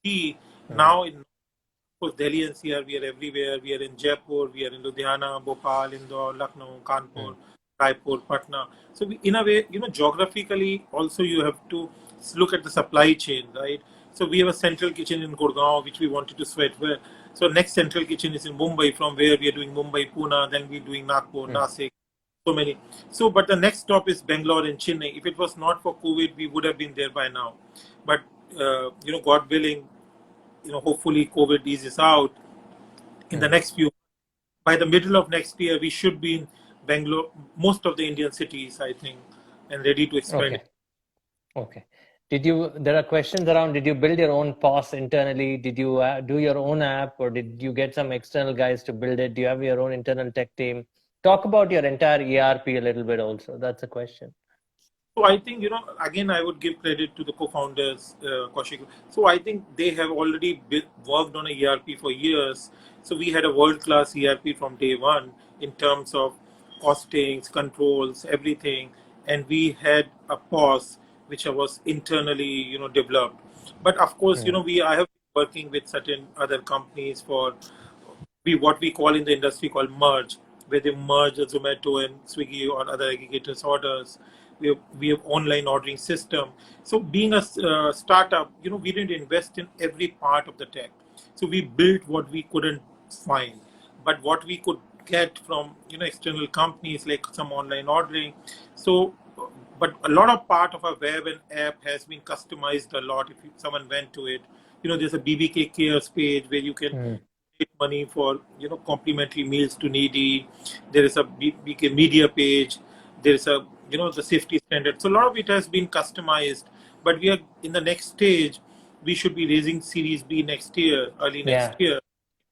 See, now in, of course, Delhi NCR, we are everywhere. We are in Jaipur, we are in Ludhiana, Bhopal, Indore, Lucknow, Kanpur, Raipur, Patna. So in a way, geographically also you have to look at the supply chain, right? So we have a central kitchen in Gurgaon, which we wanted to sweat where. So next central kitchen is in Mumbai, from where we are doing Mumbai, Pune, then we're doing Nagpur, Nasik, so many. So, but the next stop is Bangalore and Chennai. If it was not for COVID, we would have been there by now. But God willing, hopefully COVID eases out in the next few. By the middle of next year, we should be in Bangalore, most of the Indian cities, I think, and ready to expand. Okay. Okay. There are questions around, did you build your own POS internally? Did you do your own app, or did you get some external guys to build it? Do you have your own internal tech team? Talk about your entire ERP a little bit also. That's a question. So I think, again, I would give credit to the co-founders, Kaushik. So I think they have already worked on a ERP for years. So we had a world-class ERP from day one in terms of costings, controls, everything. And we had a POS, which was internally, developed. But of course, I have been working with certain other companies for what we call in the industry called merge, where they merge the Zomato and Swiggy or other aggregators orders. We have online ordering system. So being a startup, we didn't invest in every part of the tech. So we built what we couldn't find, but what we could get from external companies like some online ordering. So, but a lot of part of our web and app has been customized a lot. If someone went to it, there's a BBK Cares page where you can money for complimentary meals to needy. There is a BK media page. There is a the safety standard. So a lot of it has been customized. But we are in the next stage. We should be raising Series B next year, early next Yeah. year.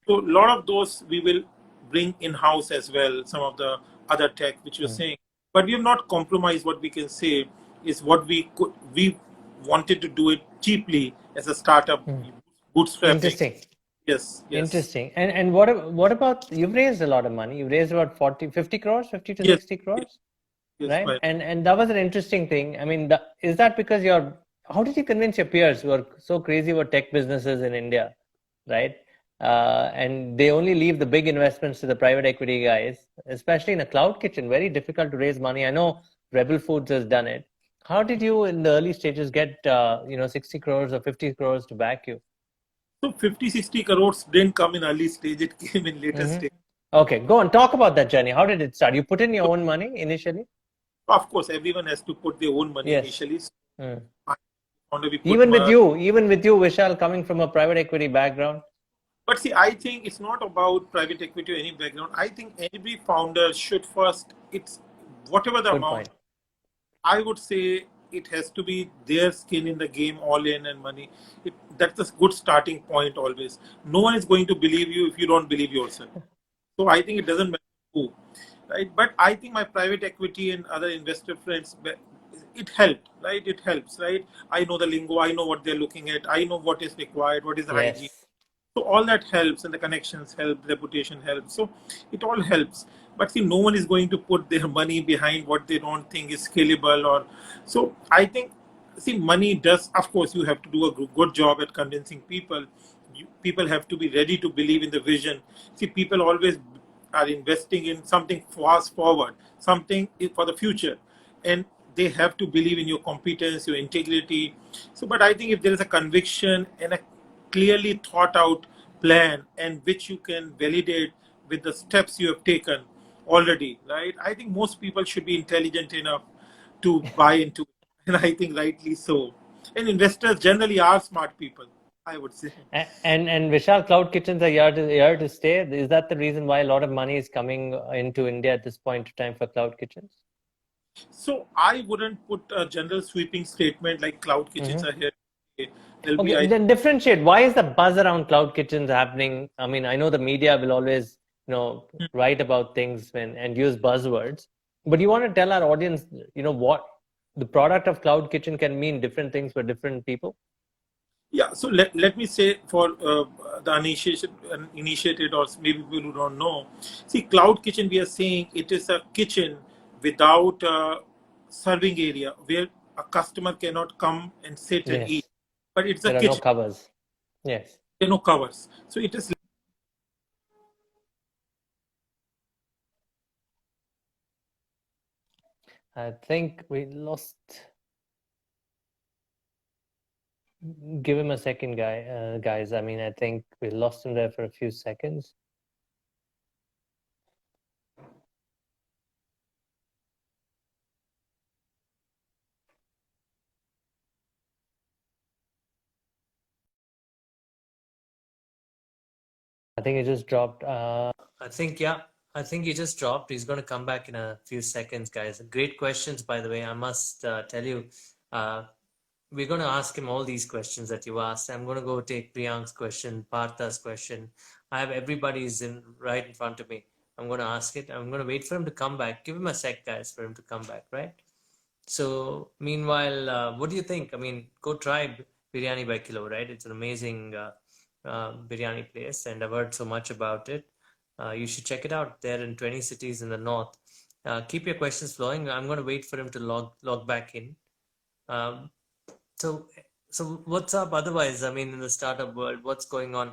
So a lot of those we will bring in house as well. Some of the other tech which you're saying, but we have not compromised. What we can say is what we wanted to do it cheaply as a startup, bootstrapping. Interesting. Yes, yes. Interesting. And what about, you've raised a lot of money. You've raised about 50 crores, 50 to Yes, 60 yes, crores, yes, right? fine. And that was an interesting thing. I mean, is that because how did you convince your peers who are so crazy about tech businesses in India, right? And they only leave the big investments to the private equity guys, especially in a cloud kitchen, very difficult to raise money. I know Rebel Foods has done it. How did you in the early stages get 60 crores or 50 crores to back you? So 50, 60 crores didn't come in early stage, it came in later Mm-hmm. stage. Okay, go on. Talk about that journey. How did it start? You put in your So, own money initially? of course, everyone has to put their own money Yes. initially. So Mm. I found we put Even with you, Vishal, coming from a private equity background. but see, I think it's not about private equity or any background. I think every founder should first, it's whatever the Good amount, point. I would say it has to be their skin in the game, all in and money. That's a good starting point always. No one is going to believe you if you don't believe yourself. So I think it doesn't matter who, right? But I think my private equity and other investor friends, it helped, right? It helps, right? I know the lingo, I know what they're looking at, I know what is required, what is the hygiene. Yes. So all that helps, and the connections help, reputation helps. So it all helps. But see, no one is going to put their money behind what they don't think is scalable. Or so I think. See, money does. Of course, you have to do a good job at convincing people. People have to be ready to believe in the vision. See, people always are investing in something fast forward, something for the future, and they have to believe in your competence, your integrity. So, but I think if there is a conviction and a clearly thought out plan and which you can validate with the steps you have taken already, right? I think most people should be intelligent enough to buy into it. And I think rightly so. And investors generally are smart people, I would say. And Vishal, cloud kitchens are here to stay. Is that the reason why a lot of money is coming into India at this point in time for cloud kitchens? So I wouldn't put a general sweeping statement like cloud kitchens Mm-hmm. are here. There'll be, Okay, then differentiate. Why is the buzz around cloud kitchens happening? I mean, I know the media will always, write about things and use buzzwords, but you want to tell our audience, what the product of cloud kitchen can mean different things for different people. yeah. So let me say for the initiated or maybe people who don't know, see, cloud kitchen, we are saying it is a kitchen without a serving area where a customer cannot come and sit and eat, Yes, but it's a there are no kitchen, covers. Yes, no covers. So it is. I think we lost. Give him a second, guys. I mean, I think we lost him there for a few seconds. I think he just dropped. I think he just dropped. He's going to come back in a few seconds, guys. Great questions, by the way. I must tell you, we're going to ask him all these questions that you asked. I'm going to go take Priyank's question, Partha's question. I have everybody's right in front of me. I'm going to ask it. I'm going to wait for him to come back. Give him a sec, guys, for him to come back, right? So, meanwhile, what do you think? I mean, go try Biryani by Kilo, right? It's an amazing biryani place, and I've heard so much about it. You should check it out. They're in 20 cities in the north. Keep your questions flowing. I'm going to wait for him to log back in. So what's up otherwise? I mean, in the startup world, what's going on?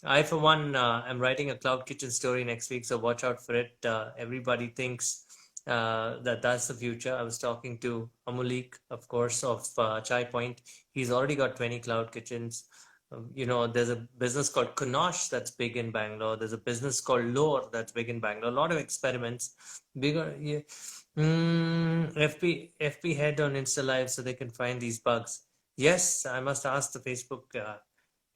I, for one, am writing a cloud kitchen story next week, so watch out for it. Everybody thinks that's the future. I was talking to Amulik, of course, of Chai Point. He's already got 20 cloud kitchens. There's a business called Kunosh that's big in Bangalore. There's a business called Lore that's big in Bangalore. A lot of experiments. Bigger, yeah. FP head on Insta Live so they can find these bugs. Yes, I must ask the Facebook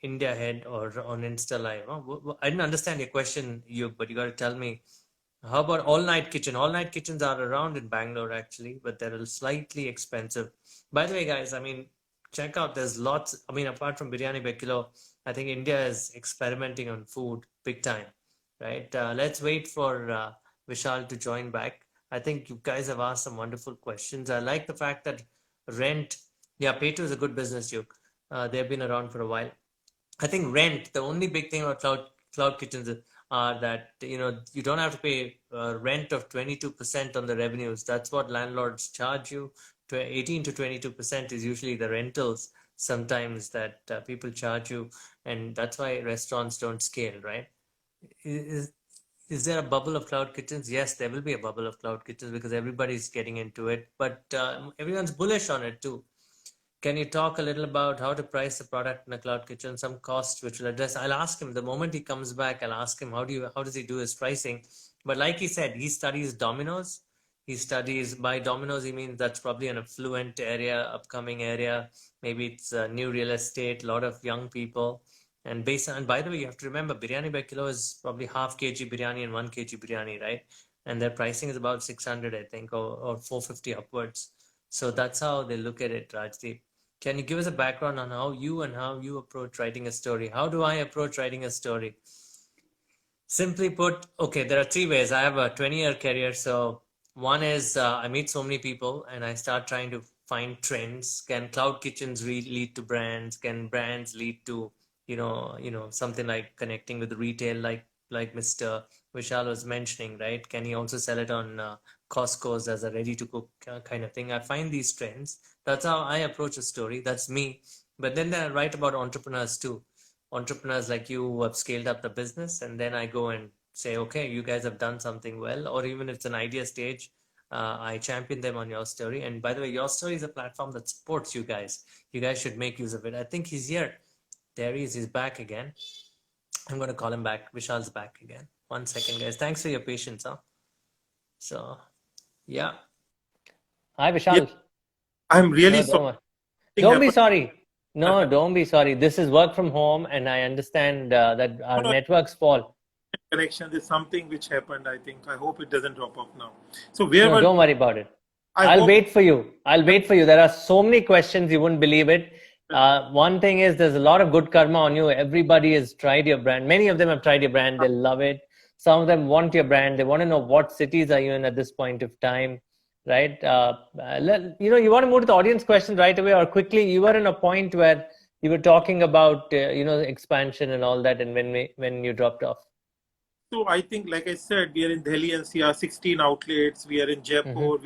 India head or on Insta Live. Oh, I didn't understand your question, but you got to tell me. How about all-night kitchen? All-night kitchens are around in Bangalore actually, but they're slightly expensive. By the way, guys, I mean, check out, there's lots. I mean, apart from Biryani by Kilo, I think India is experimenting on food big time, right? Let's wait for Vishal to join back. I think you guys have asked some wonderful questions. I like the fact that rent, Pay to is a good business, Yuk. They've been around for a while. I think rent, the only big thing about cloud kitchens are that you don't have to pay rent of 22% on the revenues. That's what landlords charge you. 18 to 22% is usually the rentals sometimes that people charge you, and that's why restaurants don't scale, right? Is there a bubble of cloud kitchens? Yes, there will be a bubble of cloud kitchens because everybody's getting into it, but everyone's bullish on it too. Can you talk a little about how to price the product in a cloud kitchen, some costs which will address? I'll ask him the moment he comes back. I'll ask him how does he do his pricing? But like he said, he studies dominoes. He studies, by dominoes he means that's probably an affluent area, upcoming area. Maybe it's new real estate, a lot of young people. And by the way, you have to remember, biryani by kilo is probably half kg biryani and 1 kg biryani, right? And their pricing is about 600, I think, or 450 upwards. So that's how they look at it, Rajdeep. Can you give us a background on how you approach writing a story? How do I approach writing a story? Simply put, okay, there are three ways. I have a 20-year career. So one is I meet so many people and I start trying to find trends. Can cloud kitchens lead to brands? Can brands lead to, something like connecting with retail, like Mr. Vishal was mentioning, right? Can he also sell it on Costco's as a ready-to-cook kind of thing? I find these trends. That's how I approach a story. That's me. But then I write about entrepreneurs too. Entrepreneurs like you who have scaled up the business, and then I go and say, okay, you guys have done something well, or even if it's an idea stage, I champion them on your story. And by the way, your story is a platform that supports you guys. You guys should make use of it. I think he's here. There he is. He's back again. I'm going to call him back. Vishal's back again. 1 second, guys. Thanks for your patience. So, yeah. Hi, Vishal. Yeah, I'm really sorry. Don't be sorry. No, don't be sorry. This is work from home, and I understand that our networks fall. Connection is something which happened, I think. I hope it doesn't drop off now. So don't worry about it. I'll wait for you. There are so many questions, you wouldn't believe it. One thing is there's a lot of good karma on you. Everybody has tried your brand. Many of them have tried your brand. They love it. Some of them want your brand. They want to know what cities are you in at this point of time, right? You want to move to the audience question right away or quickly? You were in a point where you were talking about, expansion and all that, and when you dropped off. So I think, like I said, we are in Delhi NCR, 16 outlets. We are in Jaipur.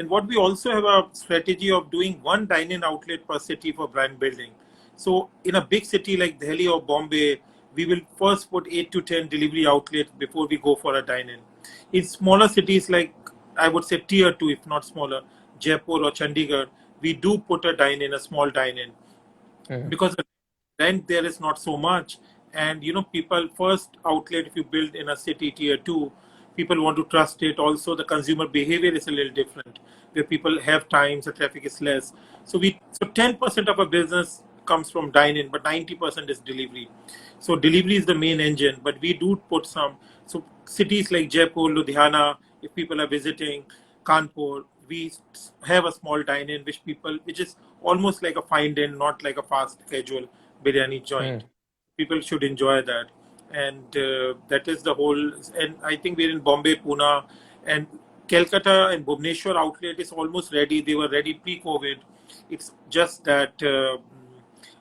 And what we also have a strategy of doing one dine-in outlet per city for brand building. So in a big city like Delhi or Bombay, we will first put 8 to 10 delivery outlets before we go for a dine-in. In smaller cities like, I would say tier 2, if not smaller, Jaipur or Chandigarh, we do put a dine-in, a small dine-in. because the rent there is not so much. And people, first outlet, if you build in a city tier 2, people want to trust it. Also the consumer behavior is a little different, where people have times, the traffic is less. So 10% of our business comes from dine-in, but 90% is delivery. So delivery is the main engine, but we do put some. So cities like Jaipur, Ludhiana, if people are visiting, Kanpur, we have a small dine-in, which is almost like a fine-in, not like a fast casual biryani joint. People should enjoy that, and that is the whole. And I think we're in Bombay, Pune, and Calcutta and Bhubaneswar outlet is almost ready. They were ready pre-COVID. It's just that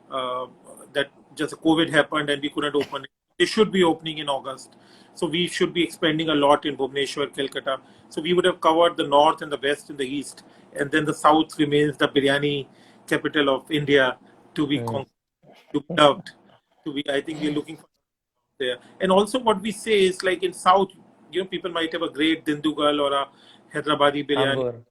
uh, that just COVID happened and we couldn't open it. They should be opening in August. So we should be expanding a lot in Bhubaneswar, Calcutta. So we would have covered the north and the west and the east, and then the south remains the biryani capital of India to be conquered, to be loved. I think we're looking for there. And also what we say is, like in south, people might have a great Dindugal or a Hyderabadi biryani, Ambur.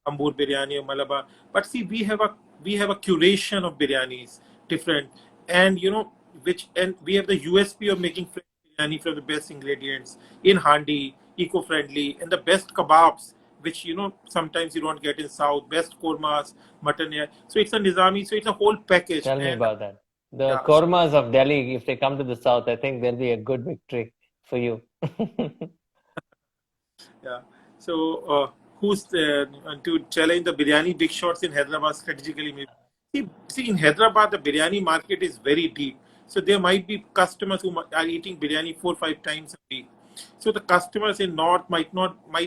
Ambur biryani or Malabar. But see, we have a curation of biryanis, different, and we have the USP of making fresh biryani from the best ingredients in handi, eco-friendly, and the best kebabs, which sometimes you don't get in south. Best kormas, mutton, yeah. So it's a nizami. So it's a whole package. Tell me And about that. The yeah, kormas of Delhi, if they come to the south, I think there'll be a good victory for you. yeah. So, who's to challenge the biryani big shots in Hyderabad strategically? Maybe. See, in Hyderabad, the biryani market is very deep. So there might be customers who are eating biryani 4 or 5 times a week. So the customers in North might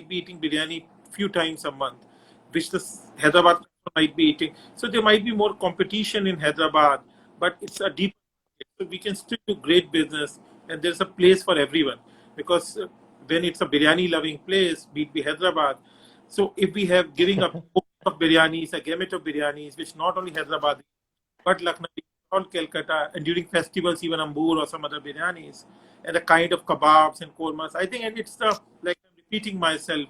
be eating biryani few times a month, which the Hyderabad customer might be eating. So there might be more competition in Hyderabad, but it's a deep market. So we can still do great business, and there's a place for everyone, because when it's a biryani loving place, be it be Hyderabad. So if we have giving up of biryanis, a gamut of biryanis, which not only Hyderabad, but Lucknow, all Calcutta, and during festivals, even Ambur or some other biryanis, and the kind of kebabs and kormas. I think, and it's like I'm repeating myself,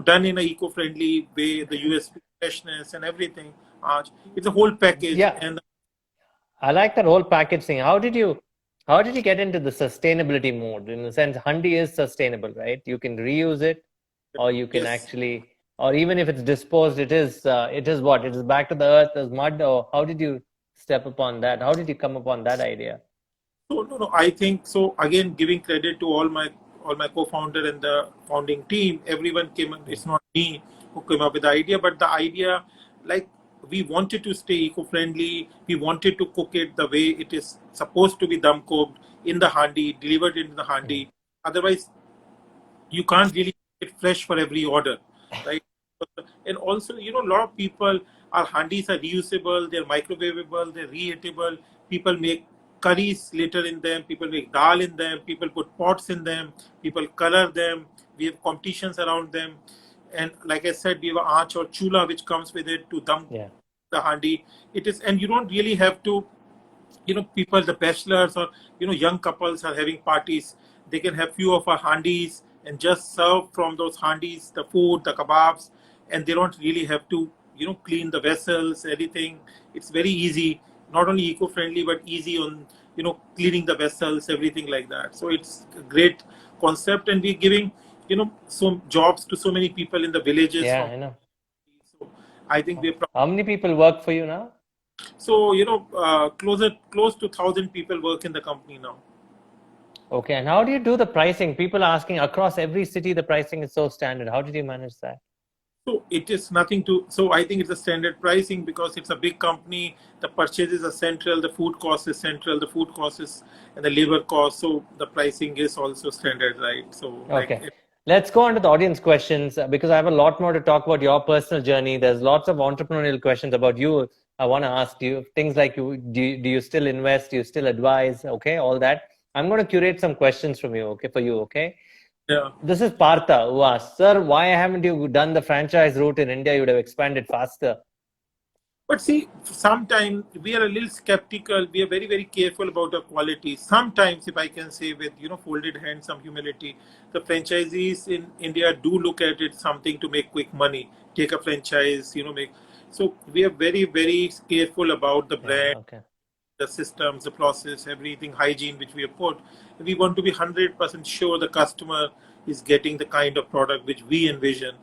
done in a eco-friendly way, the USP freshness and everything. It's a whole package, Yeah, and I like that whole package thing. How did you get into the sustainability mode? In the sense, handi is sustainable, right? You can reuse it, or you can yes. actually, or even if it's disposed, it is what? It is back to the earth as mud, or how did you step upon that? How did you come upon that idea? So no, I think so. Again, giving credit to all my co-founder and the founding team. Everyone came. It's not me who came up with the idea, but the idea, like, we wanted to stay eco-friendly. We wanted to cook it the way it is supposed to be, dum cooked in the handi, delivered into the handi. Otherwise, you can't really get fresh for every order, right? And also, a lot of people, our handis are reusable, they're microwavable, they're reheatable. People make curries later in them, people make dal in them, people put pots in them, people color them. We have competitions around them. And like I said, we have an aach or chula which comes with it to dum Yeah. the handi. It is, and you don't really have to, people, the bachelors or young couples are having parties, they can have few of our handis and just serve from those handis the food, the kebabs, and they don't really have to clean the vessels, anything. It's very easy, not only eco-friendly but easy on cleaning the vessels, everything like that. So it's a great concept, and we're giving some jobs to so many people in the villages Yeah, from. I know. So I think we're How many people work for you now? so close to 1,000 people work in the company now. Okay, and how do you do the pricing? People are asking across every city, the pricing is so standard. How did you manage that? So it is nothing to. So I think it's a standard pricing because it's a big company. The purchases are central. The food cost is central. The food cost is and the labor cost. So the pricing is also standard, right? So Okay. Let's go on to the audience questions because I have a lot more to talk about your personal journey. There's lots of entrepreneurial questions about you. I want to ask you things like do you still invest? Do you still advise? Okay, all that. I'm going to curate some questions from you. Okay, for you. Okay. yeah. This is Partha who asked, Sir, why haven't you done the franchise route in India? You would have expanded faster. But see, sometimes we are a little skeptical. We are very, very careful about the quality. Sometimes, if I can say with folded hands, some humility, the franchisees in India do look at it something to make quick money. Take a franchise, make. So we are very, very careful about the Yeah. brand, Okay. the systems, the process, everything, hygiene which we have put. We want to be 100% sure the customer is getting the kind of product which we envision,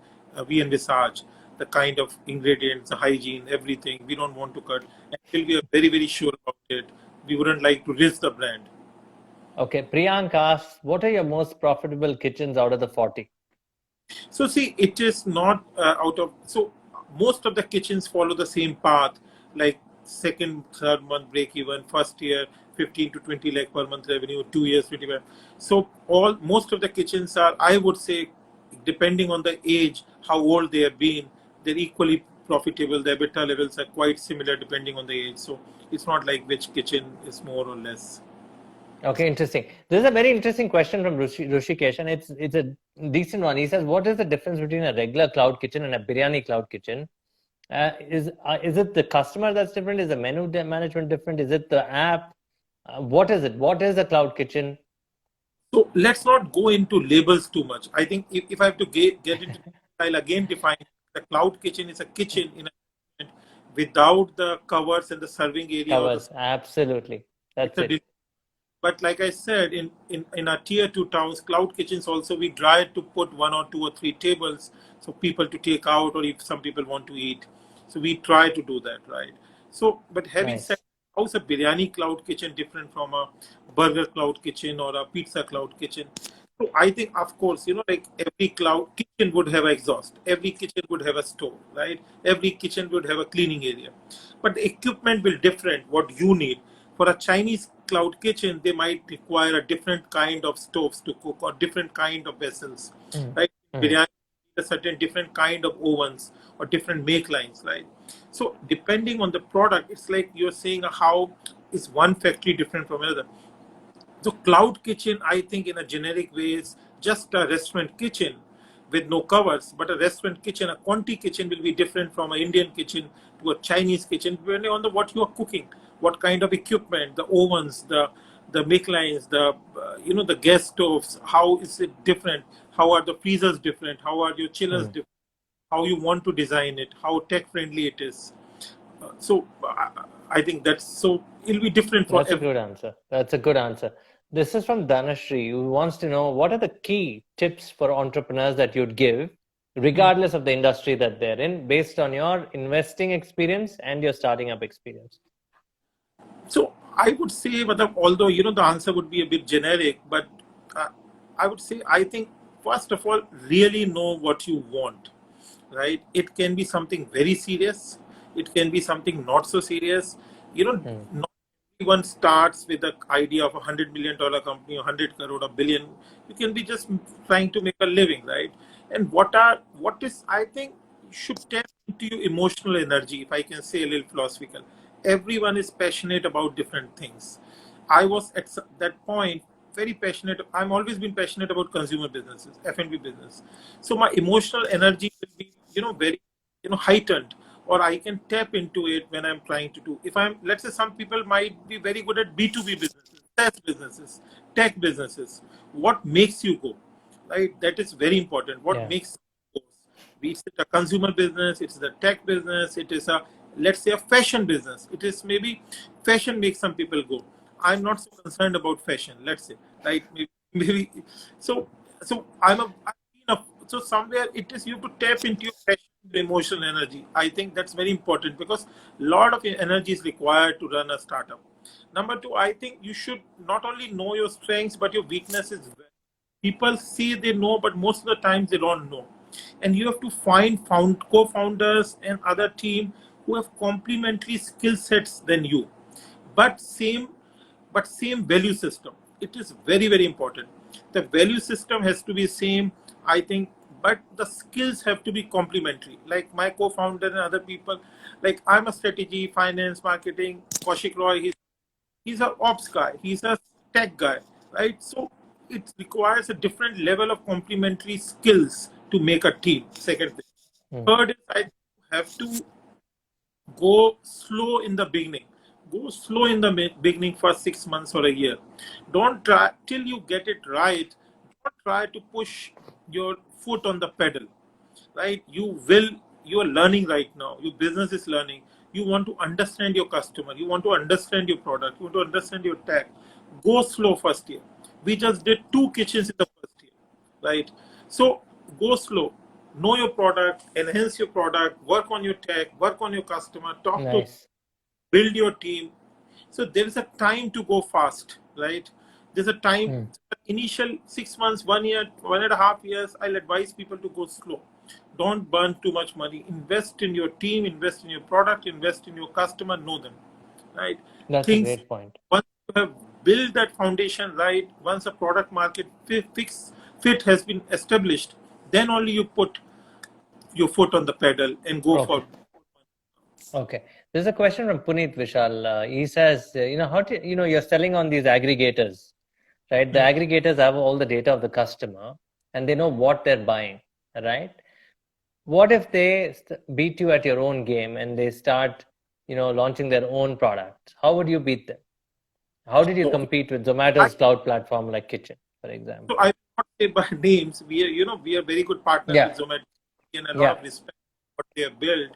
we envisage, the kind of ingredients, the hygiene, everything. We don't want to cut until we are very, very sure about it. We wouldn't like to risk the brand. Okay, Priyank asks, what are your most profitable kitchens out of the 40? So see, it is not out of, so most of the kitchens follow the same path, like second, third month break even, first year 15 to 20 lakh per month revenue, 2 years 25. So most of the kitchens are, I would say, depending on the age, how old they have been, they're equally profitable. The EBITDA levels are quite similar depending on the age. So it's not like which kitchen is more or less. Okay, interesting. This is a very interesting question from Rushikesh, and it's a decent one. He says, what is the difference between a regular cloud kitchen and a biryani cloud kitchen? Is it the customer that's different? Is the menu management different? Is it the app? What is it? What is a cloud kitchen? So let's not go into labels too much. I think if I have to get into, I'll again define the cloud kitchen is a kitchen in a without the covers and the serving area. Covers, absolutely. That's it. But like I said, in our tier 2 towns, cloud kitchens also, we try to put 1 or 2 or 3 tables so people to take out, or if some people want to eat. So we try to do that, right? So, but having Nice. said, how's a biryani cloud kitchen different from a burger cloud kitchen or a pizza cloud kitchen? So I think, of course, like every cloud kitchen would have exhaust. Every kitchen would have a stove, right? Every kitchen would have a cleaning area. But the equipment will different, what you need. For a Chinese cloud kitchen, they might require a different kind of stoves to cook or different kind of vessels, right? Biryani, a certain different kind of ovens or different make lines, right? So depending on the product, it's like you're saying how is one factory different from another. So cloud kitchen, I think in a generic way is just a restaurant kitchen with no covers, but a restaurant kitchen, a Conti kitchen will be different from an Indian kitchen to a Chinese kitchen, depending on what you are cooking, what kind of equipment, the ovens, the make lines, the gas stoves, how is it different? How are the freezers different? How are your chillers different? How you want to design it? How tech friendly it is? So I think that's so it'll be different for That's a good answer. That's a good answer. This is from Dhanashree, who wants to know what are the key tips for entrepreneurs that you'd give, regardless of the industry that they're in, based on your investing experience and your starting up experience. So I would say, although the answer would be a bit generic, but I would say I think first of all, really know what you want, right? It can be something very serious. It can be something not so serious. Not everyone starts with the idea of $100 million company, 100 crore, a billion. You can be just trying to make a living, right? And what is I think should tap into your emotional energy, if I can say a little philosophical. Everyone is passionate about different things. I was at that point very passionate. I'm always been passionate about consumer businesses, F&B business. So my emotional energy will be, very, heightened, or I can tap into it when I'm trying to do. If I'm, let's say, some people might be very good at B2B businesses, SaaS businesses, tech businesses. What makes you go, right? That is very important. What makes you go? Be it a consumer business, it's the tech business, it is a, let's say, a fashion business. It is maybe fashion makes some people go. I'm not so concerned about fashion, let's say, right? Maybe so so somewhere it is you have to tap into your passion, your emotional energy. I think that's very important because a lot of energy is required to run a startup. Number two, I think you should not only know your strengths but your weaknesses as well. People see they know, but most of the times they don't know, and you have to find co-founders and other team who have complementary skill sets than you, but same value system. It is very, very important. The value system has to be same, I think, but the skills have to be complementary. Like my co-founder and other people, like I'm a strategy, finance, marketing. Kaushik Roy, he's an ops guy, he's a tech guy, right? So it requires a different level of complementary skills to make a team. Second thing. Third is I have to go slow in the beginning. Go slow in the beginning for 6 months or a year. Don't try till you get it right. Don't try to push your foot on the pedal, right? You are learning right now. Your business is learning. you want to understand your customer, you want to understand your product, you want to understand your tech, go slow first year. We just did 2 kitchens in the first year, right? So go slow, know your product, enhance your product, work on your tech, work on your customer, talk to, Nice. build your team. So there is a time to go fast, right? There's a time, initial 6 months, 1 year, 1.5 years, I'll advise people to go slow. Don't burn too much money. Invest in your team, invest in your product, invest in your customer, know them, right? That's a Things, great point. once you have built that foundation right, once a product market fit has been established, then only you put your foot on the pedal and go for. Okay. There's a question from Puneet Vishal. He says, how do you're selling on these aggregators, right? The aggregators have all the data of the customer and they know what they're buying, right? What if they beat you at your own game and they start, launching their own products? How would you beat them? How did you compete with Zomato's cloud platform like Kitchen, for example? So I will not say by names. We are very good partners with Zomato and a lot of respect for what they have built.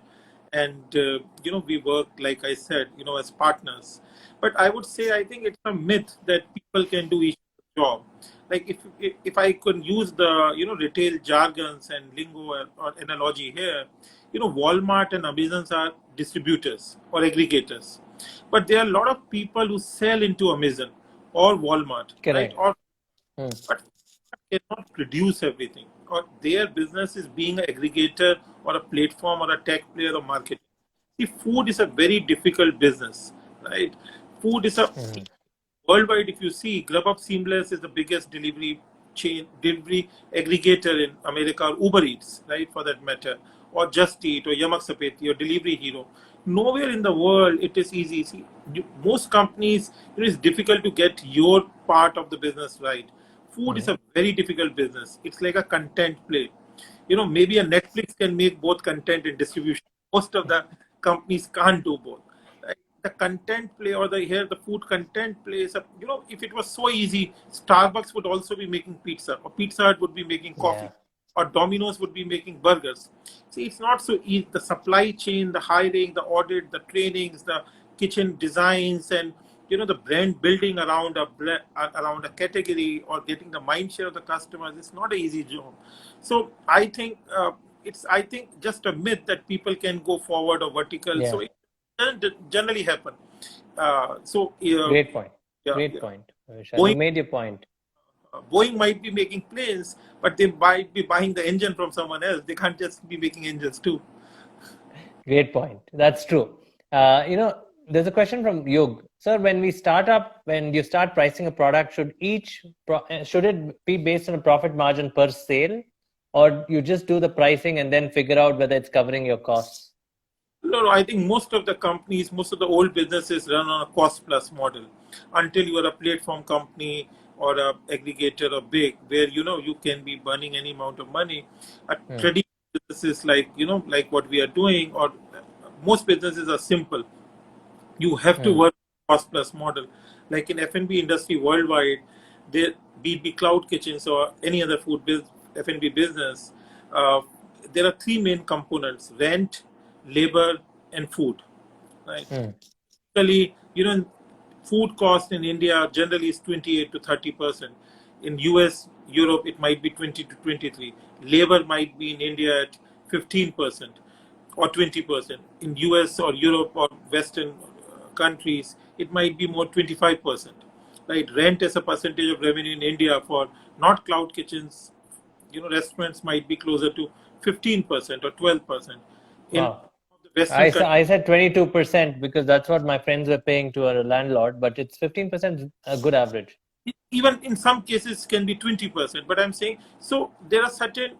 And we work, like I said, as partners. But I would say I think it's a myth that people can do each job. Like if I could use the retail jargons and lingo or analogy here, Walmart and Amazon are distributors or aggregators, but there are a lot of people who sell into Amazon or Walmart, right? Or but cannot produce everything, or their business is being an aggregator or a platform or a tech player or marketing. See, food is a very difficult business, right? Food is a worldwide. If you see, Grubhub Seamless is the biggest delivery delivery aggregator in America, or Uber Eats, right, for that matter, or Just Eat, or Yamak Sapeti, or Delivery Hero. Nowhere in the world it is easy. See, most companies, it is difficult to get your part of the business right. Food is a very difficult business. It's like a content play. Maybe a Netflix can make both content and distribution. Most of the companies can't do both. Right? The content play, or the food content plays up. If it was so easy, Starbucks would also be making pizza, or Pizza Hut would be making coffee, or Domino's would be making burgers. See, it's not so easy. The supply chain, the hiring, the audit, the trainings, the kitchen designs, and the brand building around a category, or getting the mind share of the customers, it's not an easy job. So I think it's just a myth that people can go forward or vertical. So it doesn't generally happen. Great point. Great point. You made your point. Boeing might be making planes, but they might be buying the engine from someone else. They can't just be making engines too. Great point. That's true. There's a question from Yug. Sir, when you start pricing a product, should it be based on a profit margin per sale, or you just do the pricing and then figure out whether it's covering your costs? No, I think most of the old businesses run on a cost plus model until you are a platform company or a aggregator or big, where you can be burning any amount of money. Traditional businesses like what we are doing, or most businesses are simple. You have to work cost plus model. Like in F&B industry worldwide, there be cloud kitchens or any other F&B business. There are three main components: rent, labor, and food. Right. Typically, food cost in India generally is 28 to 30%. In US, Europe, it might be 20 to 23. Labor might be in India at 15% or 20%. In US or Europe or Western countries, it might be more 25%. Right? Rent as a percentage of revenue in India for not cloud kitchens, restaurants might be closer to 15% or 12%. Wow. I said 22% because that's what my friends were paying to a landlord, but it's 15% a good average. Even in some cases can be 20%, but I'm saying, so there are certain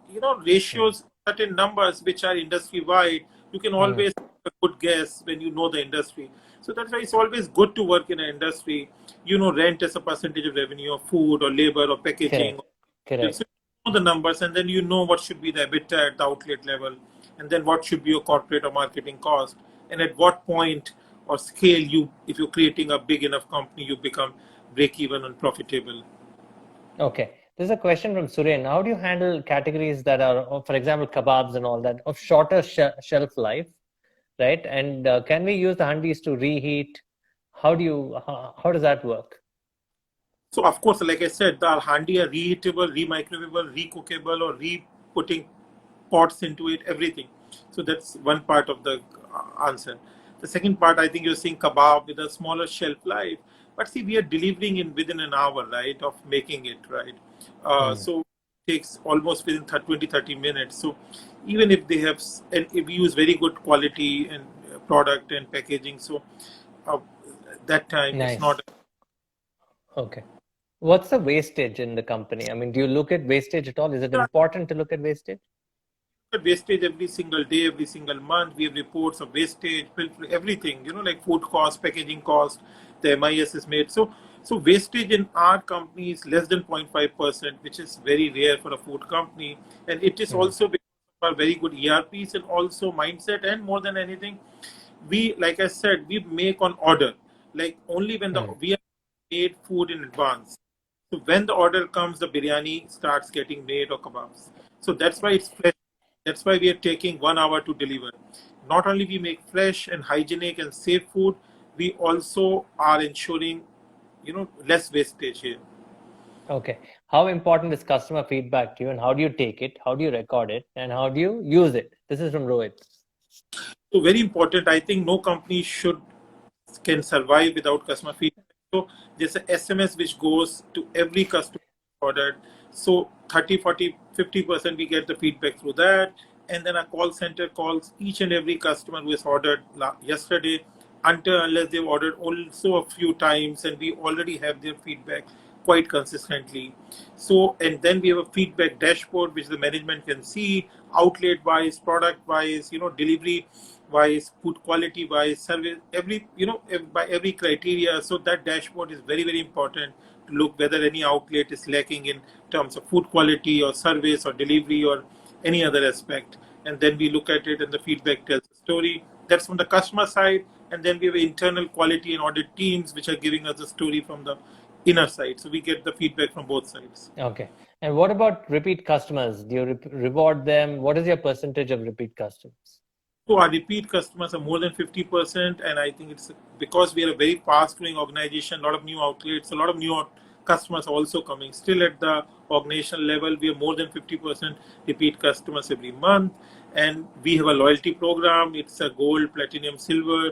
ratios, certain numbers which are industry wide. You can always have a good guess when you know the industry. So that's why it's always good to work in an industry. Rent as a percentage of revenue, or food or labor or packaging. Correct. So you know the numbers, and then you know what should be the EBITDA at the outlet level, and then what should be your corporate or marketing cost, and at what point or scale if you're creating a big enough company, you become break even and profitable. Okay. There's a question from Suren. How do you handle categories that are, for example, kebabs and all that, of shorter shelf life, right? And can we use the handis to reheat? How does that work? So of course, like I said, the handi are reheatable, remicrowavable, recookable, or re-putting pots into it, everything. So that's one part of the answer. The second part, I think you're seeing kebab with a smaller shelf life, but see, we are delivering in within an hour, right, of making it, right? So it takes almost within 20-30 minutes. So even if they have, and if we use very good quality and product and packaging, so uh, that time it's Nice. not. Okay. What's the wastage in the company? I mean, do you look at wastage at all? Is it important to look at wastage? At wastage every single day, every single month. We have reports of wastage, everything, like food cost, packaging cost, the MIS is made. So wastage in our company is less than 0.5%, which is very rare for a food company. And it is also because of our very good ERPs and also mindset. And more than anything, we, like I said, we make on order. Like only when we have made food in advance. So when the order comes, the biryani starts getting made or kebabs. So that's why it's fresh. That's why we are taking 1 hour to deliver. Not only we make fresh and hygienic and safe food, we also are ensuring, less wastage here. Okay. How important is customer feedback to you, and how do you take it? How do you record it? And how do you use it? This is from Rohit. So very important. I think no company can survive without customer feedback. So there's a SMS which goes to every customer ordered. So 30, 40, 50% we get the feedback through that. And then a call center calls each and every customer who has ordered yesterday until unless they've ordered also a few times, and we already have their feedback quite consistently. So, and then we have a feedback dashboard which the management can see outlet wise, product wise, delivery wise, food quality wise, service, every, by every criteria. So that dashboard is very, very important to look whether any outlet is lacking in terms of food quality or service or delivery or any other aspect. And then we look at it and the feedback tells the story. That's from the customer side. And then we have internal quality and audit teams which are giving us the story from the inner side. So we get the feedback from both sides. Okay. And what about repeat customers? Do you reward them? What is your percentage of repeat customers? So our repeat customers are more than 50%, and I think it's because we are a very fast-growing organization, a lot of new outlets, a lot of new customers are also coming. Still at the organizational level, we have more than 50% repeat customers every month, and we have a loyalty program. It's a gold, platinum, silver,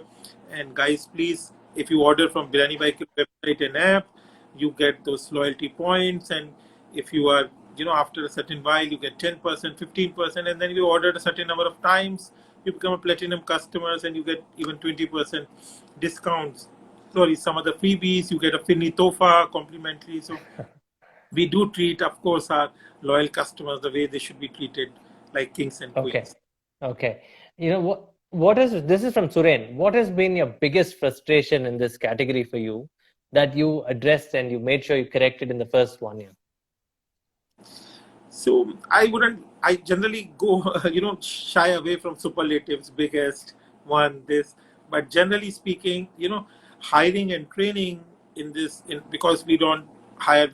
and guys, please, if you order from Biryani by Kilo website and app, you get those loyalty points, and if you are after a certain while you get 10%, 15%, and then you ordered a certain number of times, you become a platinum customers and you get even 20% discounts. Sorry, some other freebies, you get a Finni Tofa complimentary. So we do treat, of course, our loyal customers the way they should be treated, like kings and queens. Okay. What is this is from Suren. What has been your biggest frustration in this category for you that you addressed and you made sure you corrected in the first 1 year? So I generally go, shy away from superlatives, biggest, one, this. But generally speaking, hiring and training because we don't hire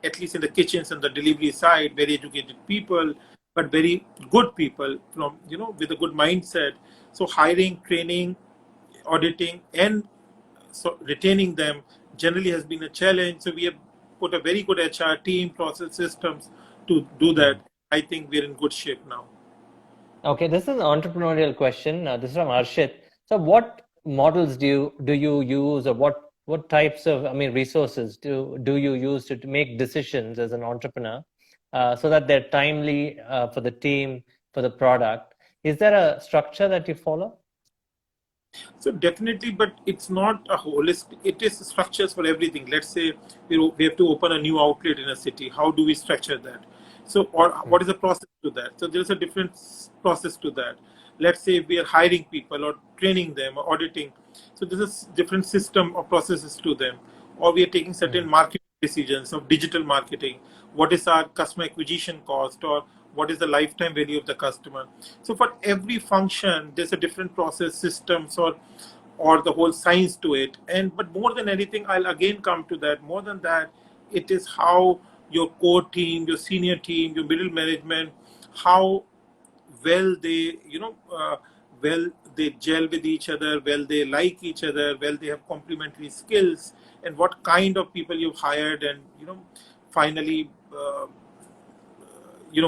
at least in the kitchens and the delivery side, very educated people, but very good people from, with a good mindset. So hiring, training, auditing, and so retaining them generally has been a challenge. So we have put a very good HR team, process systems to do that. I think we're in good shape now. Okay, this is an entrepreneurial question. This is from Arshit. So, what models do you use, or what types of resources do you use to make decisions as an entrepreneur, so that they're timely for the team, for the product? Is there a structure that you follow? So definitely, but it's not a holistic. It is structures for everything. Let's say we have to open a new outlet in a city. How do we structure that? So, or what is the process to that? So there is a different process to that. Let's say we are hiring people or training them or auditing. So there's a different system or processes to them. Or we are taking certain marketing decisions of digital marketing. What is our customer acquisition cost, or what is the lifetime value of the customer? So for every function, there's a different process systems or the whole science to it. And but more than anything, I'll again come to that. More than that, it is how your core team, your senior team, your middle management, how well they well they gel with each other, well they like each other, well they have complementary skills, and what kind of people you've hired, and finally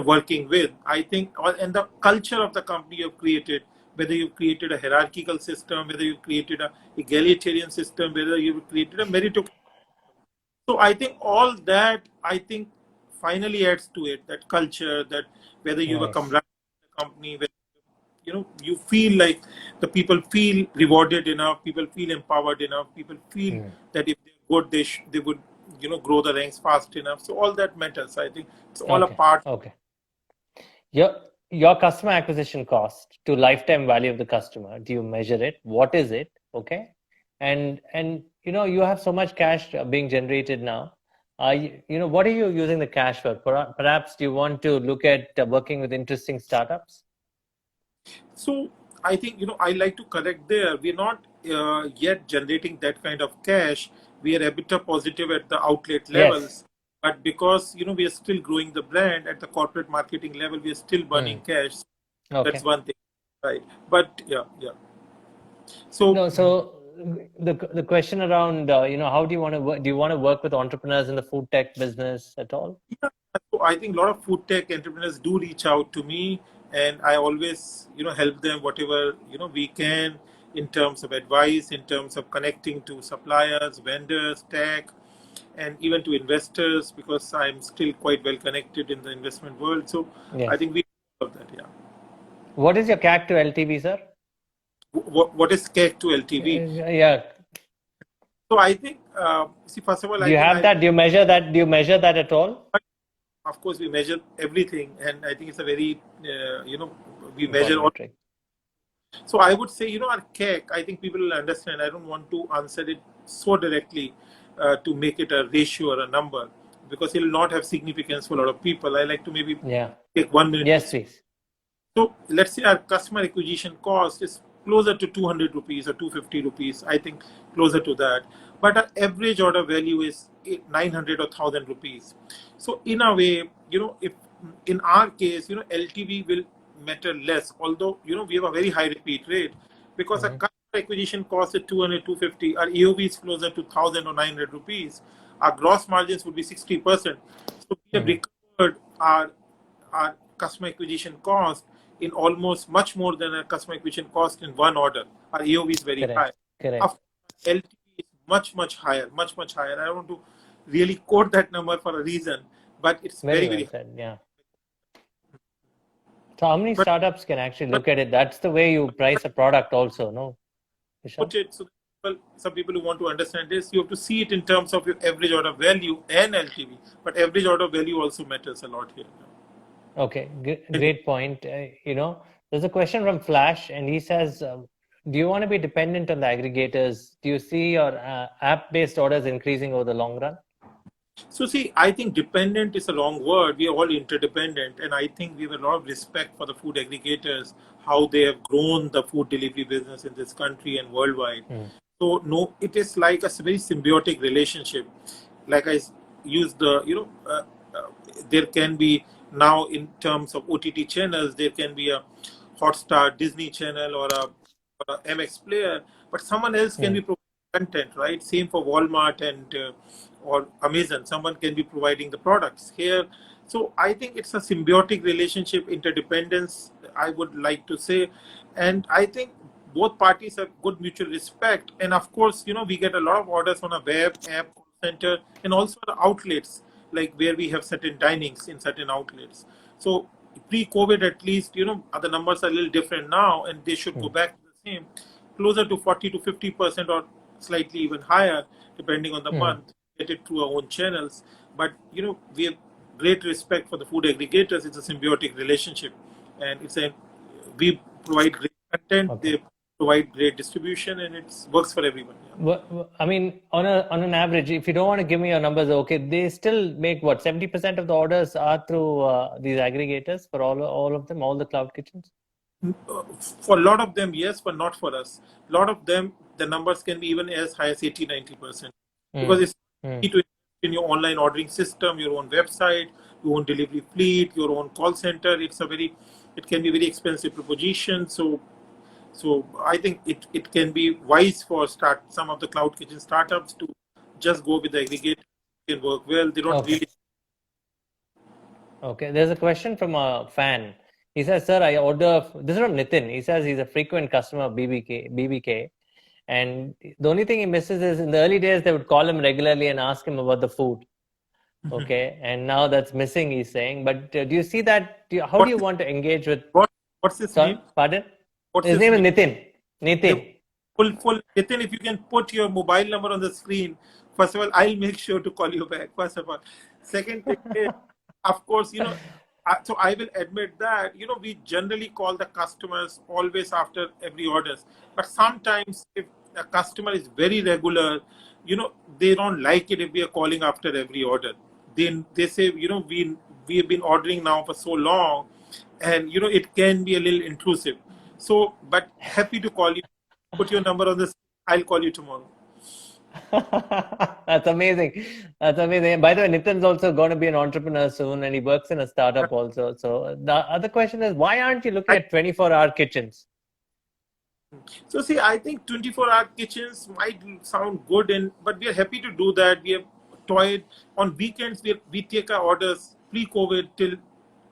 working with. I think, and the culture of the company you've created, whether you've created a hierarchical system, whether you've created a egalitarian system, whether you've created a meritocracy. So I think all that, I think, finally adds to it, that culture, that whether you have a camaraderie in the company, whether you feel like the people feel rewarded enough, people feel empowered enough, people feel that if they're good, they would grow the ranks fast enough. So all that matters. I think it's all a part. Okay. Your customer acquisition cost to lifetime value of the customer, do you measure it? What is it? Okay. And you have so much cash being generated now. What are you using the cash for? Perhaps do you want to look at working with interesting startups? So I think, I like to correct there. We're not yet generating that kind of cash. We are EBITDA positive at the outlet levels. Yes. But because, we are still growing the brand at the corporate marketing level, we are still burning cash. Okay. That's one thing, right? But yeah. So the question around, how do you want to work? Do you want to work with entrepreneurs in the food tech business at all? Yeah, so I think a lot of food tech entrepreneurs do reach out to me, and I always, help them whatever, we can in terms of advice, in terms of connecting to suppliers, vendors, tech, and even to investors, because I'm still quite well connected in the investment world. So yes. I think we have that, yeah. What is your CAC to LTV, sir? What is CAC to LTV? Yeah. So I think, first of all, do you have that? Do you measure that? Do you measure that at all? Of course, we measure everything, and I think it's a very, we measure all. So I would say, our CAC, I think people will understand. I don't want to answer it so directly to make it a ratio or a number, because it will not have significance for a lot of people. I like to maybe take 1 minute. Yes, please. So let's say our customer acquisition cost is closer to 200 rupees or 250 rupees, I think closer to that. But our average order value is 900 or 1000 rupees. So in a way, if in our case, LTV will matter less, although, we have a very high repeat rate, because our customer acquisition cost is 200, 250, our AOV is closer to 1000 or 900 rupees. Our gross margins would be 60%. So we have recovered our customer acquisition cost in almost much more than a customer acquisition cost in one order. Our AOV is very high. Correct. LTV is much higher, much higher. I don't want to really quote that number for a reason, but it's very well said. Yeah. So how many startups can actually look at it? That's the way you price a product also, no? So some people who want to understand this, you have to see it in terms of your average order value and LTV, but average order value also matters a lot here. Okay, great point. There's a question from Flash, and he says, do you want to be dependent on the aggregators? Do you see your app-based orders increasing over the long run? So I think dependent is a wrong word. We are all interdependent, and I think we have a lot of respect for the food aggregators, how they have grown the food delivery business in this country and worldwide. So no, it is like a very symbiotic relationship. Like I used there can be now, in terms of OTT channels, there can be a Hotstar Disney channel or a MX player, but someone else can be providing content, right? Same for Walmart and or Amazon. Someone can be providing the products here. So I think it's a symbiotic relationship, interdependence, I would like to say. And I think both parties have good mutual respect. And of course, we get a lot of orders on a web, app, call center, and also the outlets, like where we have certain dinings in certain outlets. So pre-COVID, at least, the numbers are a little different now, and they should go back to the same, closer to 40 to 50% or slightly even higher, depending on the month, get it through our own channels. But, we have great respect for the food aggregators. It's a symbiotic relationship, and we provide great content, they provide great distribution, and it works for everyone. Well, I mean, on an average, if you don't want to give me your numbers, okay, they still make 70% of the orders are through these aggregators for all of them, all the cloud kitchens? For a lot of them, yes, but not for us. A lot of them, the numbers can be even as high as 80-90%, because it's key to in your online ordering system, your own website, your own delivery fleet, your own call center. It can be very expensive proposition. So So I think it can be wise for some of the cloud kitchen startups to just go with the aggregator. Can work well. They don't Okay. really. Okay. There's a question from a fan. He says, "Sir, I order." This is from Nitin. He says he's a frequent customer of BBK, and the only thing he misses is in the early days they would call him regularly and ask him about the food. Okay, and now that's missing. He's saying, but do you see that? How do What's you his, want to engage with? what's his Sorry, name? pardon. What's His his name is name? Nitin. The Nitin. full Nitin, if you can put your mobile number on the screen, first of all, I'll make sure to call you back. First of all, second thing is, of course, so I will admit that we generally call the customers always after every orders, but sometimes if a customer is very regular, they don't like it if we are calling after every order. Then they say, we have been ordering now for so long, and it can be a little intrusive. So, but happy to call you. Put your number on this. I'll call you tomorrow. That's amazing. That's amazing. By the way, Nitin's also going to be an entrepreneur soon, and he works in a startup also. So the other question is, why aren't you looking I, at 24-hour kitchens? so see, I think 24-hour kitchens might sound good, but we are happy to do that. We have toyed on weekends. We take our orders pre-COVID till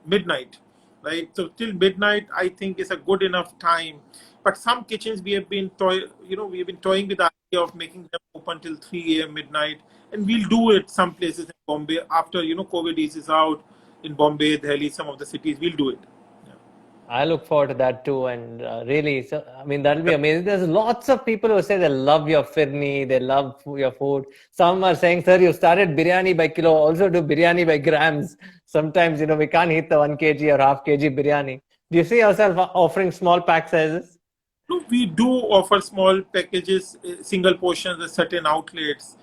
midnight, right? So till midnight, I think is a good enough time. But some kitchens we have been we have been toying with the idea of making them open till 3 a.m. midnight, and we'll do it some places in Bombay after COVID eases out. In Bombay, Delhi, some of the cities, we'll do it. I look forward to that too, and really, so I mean, that'll be amazing. There's lots of people who say they love your firni, they love your food. Some are saying, "Sir, you started biryani by kilo, also do biryani by grams." Sometimes, we can't hit the 1 kg or half kg biryani. Do you see yourself offering small pack sizes? No, we do offer small packages, single portions at certain outlets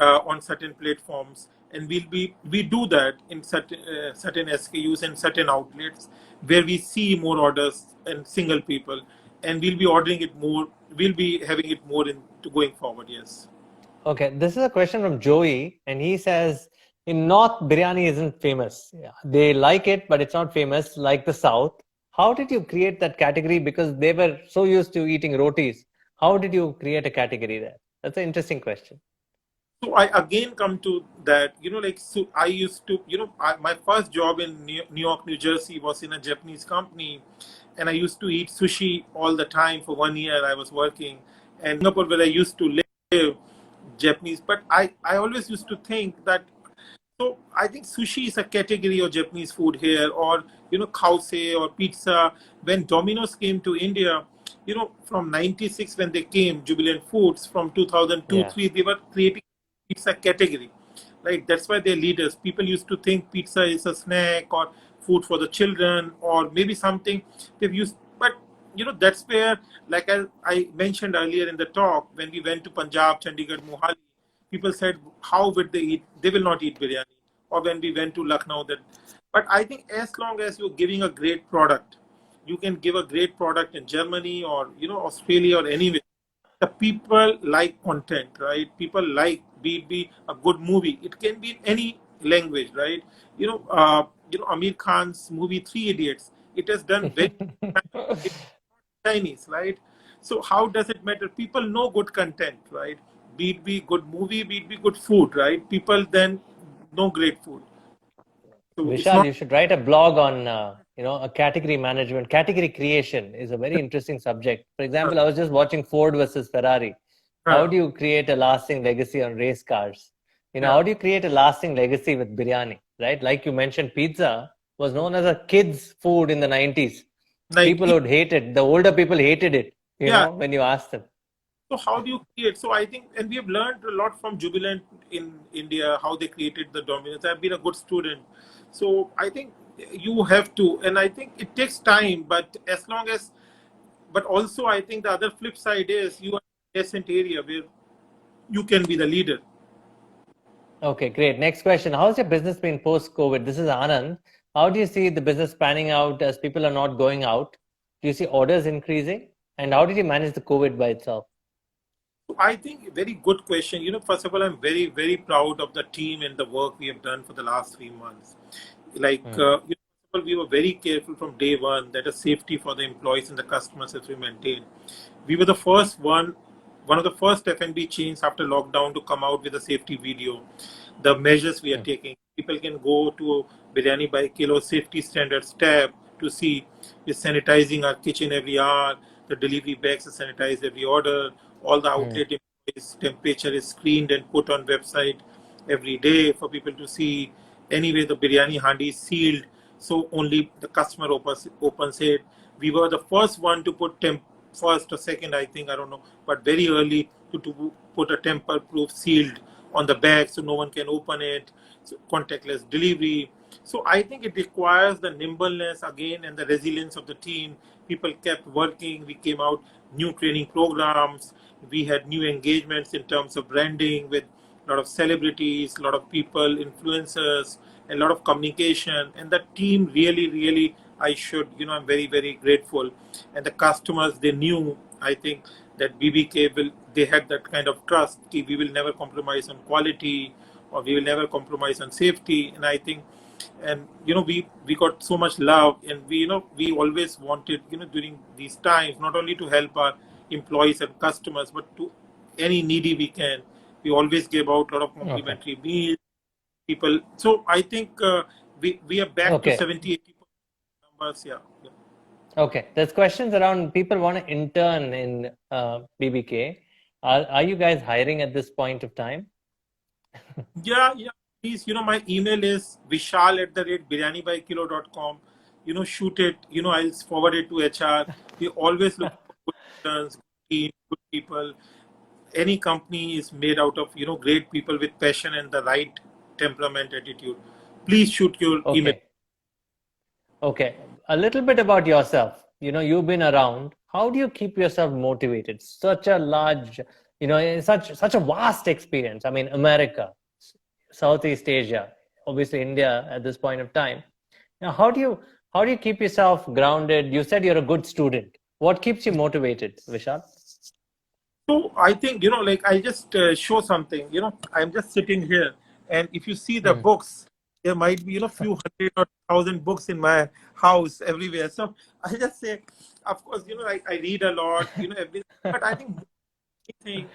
on certain platforms, and we do that in certain SKUs and certain outlets where we see more orders and single people, and we'll be ordering it more. We'll be having it more into going forward. Yes. Okay, this is a question from Joey, and he says, in North, biryani isn't famous. Yeah, they like it, but it's not famous like the South. How did you create that category? Because they were so used to eating rotis. How did you create a category there? That's an interesting question. So I again come to that, so I used to, my first job in New York, New Jersey was in a Japanese company, and I used to eat sushi all the time for 1 year. I was working, and Singapore, where I used to live, Japanese. But I always used to think that, so I think sushi is a category of Japanese food here, or kause or pizza. When Domino's came to India, from '96 when they came, Jubilant Foods from 2002, Yeah. 3, they were creating pizza category, right? That's why they're leaders. People used to think pizza is a snack or food for the children, or maybe something they've used. But that's where, like I mentioned earlier in the talk, when we went to Punjab, Chandigarh, Mohali, people said, how would they eat? They will not eat biryani. Or when we went to Lucknow, that. But I think as long as you're giving a great product, you can give a great product in Germany or Australia or anywhere. The people like content, right? People like be a good movie. It can be in any language, right? Amir Khan's movie Three Idiots. It has done very Chinese, right? So how does it matter? People know good content, right? Be it be good movie, be it be good food, right? People then know great food. So it's Vishal, not. you should write a blog on, a category management. Category creation is a very interesting subject. For example, I was just watching Ford versus Ferrari. How uh, do you create a lasting legacy on race cars? yeah, How do you create a lasting legacy with biryani, right? Like you mentioned, pizza was known as a kid's food in the 90s. like People would hate it. The older people hated it, yeah. when you asked them. So how do you create? So I think, and we have learned a lot from Jubilant in India, how they created the dominance. I've been a good student. So I think you have to, and I think it takes time, but as long as, but also I think the other flip side is you are in a nascent area where you can be the leader. Okay, great. Next question. How's your business been post-COVID? This is Anand. How do you see the business panning out as people are not going out? Do you see orders increasing? And how did you manage the COVID by itself? So I think very good question. First of all, I'm very, very proud of the team and the work we have done for the last 3 months. Like, Hmm. we were very careful from day one that the safety for the employees and the customers has been maintained. We were the first one of the first F&B chains after lockdown to come out with a safety video. The measures we are taking. People can go to Biryani by Kilo safety standards tab to see we're sanitizing our kitchen every hour. The delivery bags are sanitized every order. All the outlet employees' temperature is screened and put on website every day for people to see. Anyway, the biryani handi is sealed, so only the customer opens it. We were the first one to put first or second, I think, I don't know, but very early to put a tamper-proof sealed on the bag so no one can open it. So contactless delivery. So I think it requires the nimbleness again and the resilience of the team. People kept working. We came out new training programs. We had new engagements in terms of branding with a lot of celebrities, a lot of people, influencers, a lot of communication. And the team really, really, I'm very, very grateful. And the customers, they knew, I think, that BBK they had that kind of trust. We will never compromise on quality or we will never compromise on safety. And I think, and we got so much love, and we always wanted, during these times, not only to help our employees and customers, but to any needy we can. We always gave out a lot of complimentary meals, people. So I think we are back to 70-80 numbers. Yeah. Okay, there's questions around people want to intern in BBK. Are you guys hiring at this point of time? Yeah. Please, my email is vishal@biryanibykilo.com. Shoot it. I'll forward it to HR. We always look for good interns, good team, good people. Any company is made out of, great people with passion and the right temperament, attitude. Please shoot your email. Okay. A little bit about yourself. You've been around. How do you keep yourself motivated? Such a large, such a vast experience. I mean, America, Southeast Asia, obviously India at this point of time. Now, how do you keep yourself grounded? You said you're a good student. What keeps you motivated, Vishal? So I think, I'll just show something. I'm just sitting here, and if you see the books, there might be, few hundred or 1,000 books in my house everywhere. So I just say, of course, I read a lot, everything. But I think it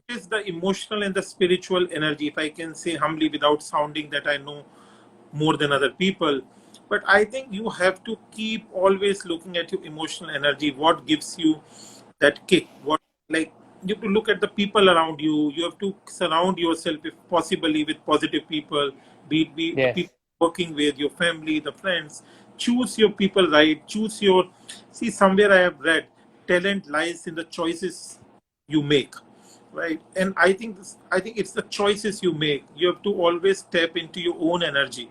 is the emotional and the spiritual energy, if I can say humbly without sounding that I know more than other people. But I think you have to keep always looking at your emotional energy. What gives you that kick? You have to look at the people around you. You have to surround yourself, if possibly, with positive people. Be the people working with, your family, the friends. Choose your people right. See, somewhere I have read, talent lies in the choices you make, right? And I think it's the choices you make. You have to always tap into your own energy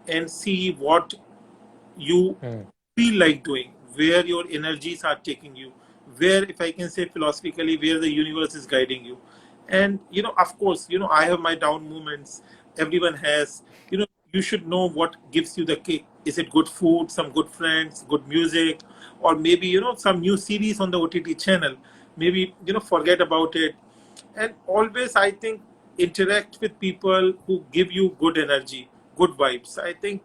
and see what you feel like doing, where your energies are taking you, where, if I can say philosophically, where the universe is guiding you. And, of course, I have my down moments. Everyone has, you should know what gives you the kick. Is it good food, some good friends, good music, or maybe, some new series on the OTT channel? Maybe, forget about it. And always, I think, interact with people who give you good energy, good vibes. I think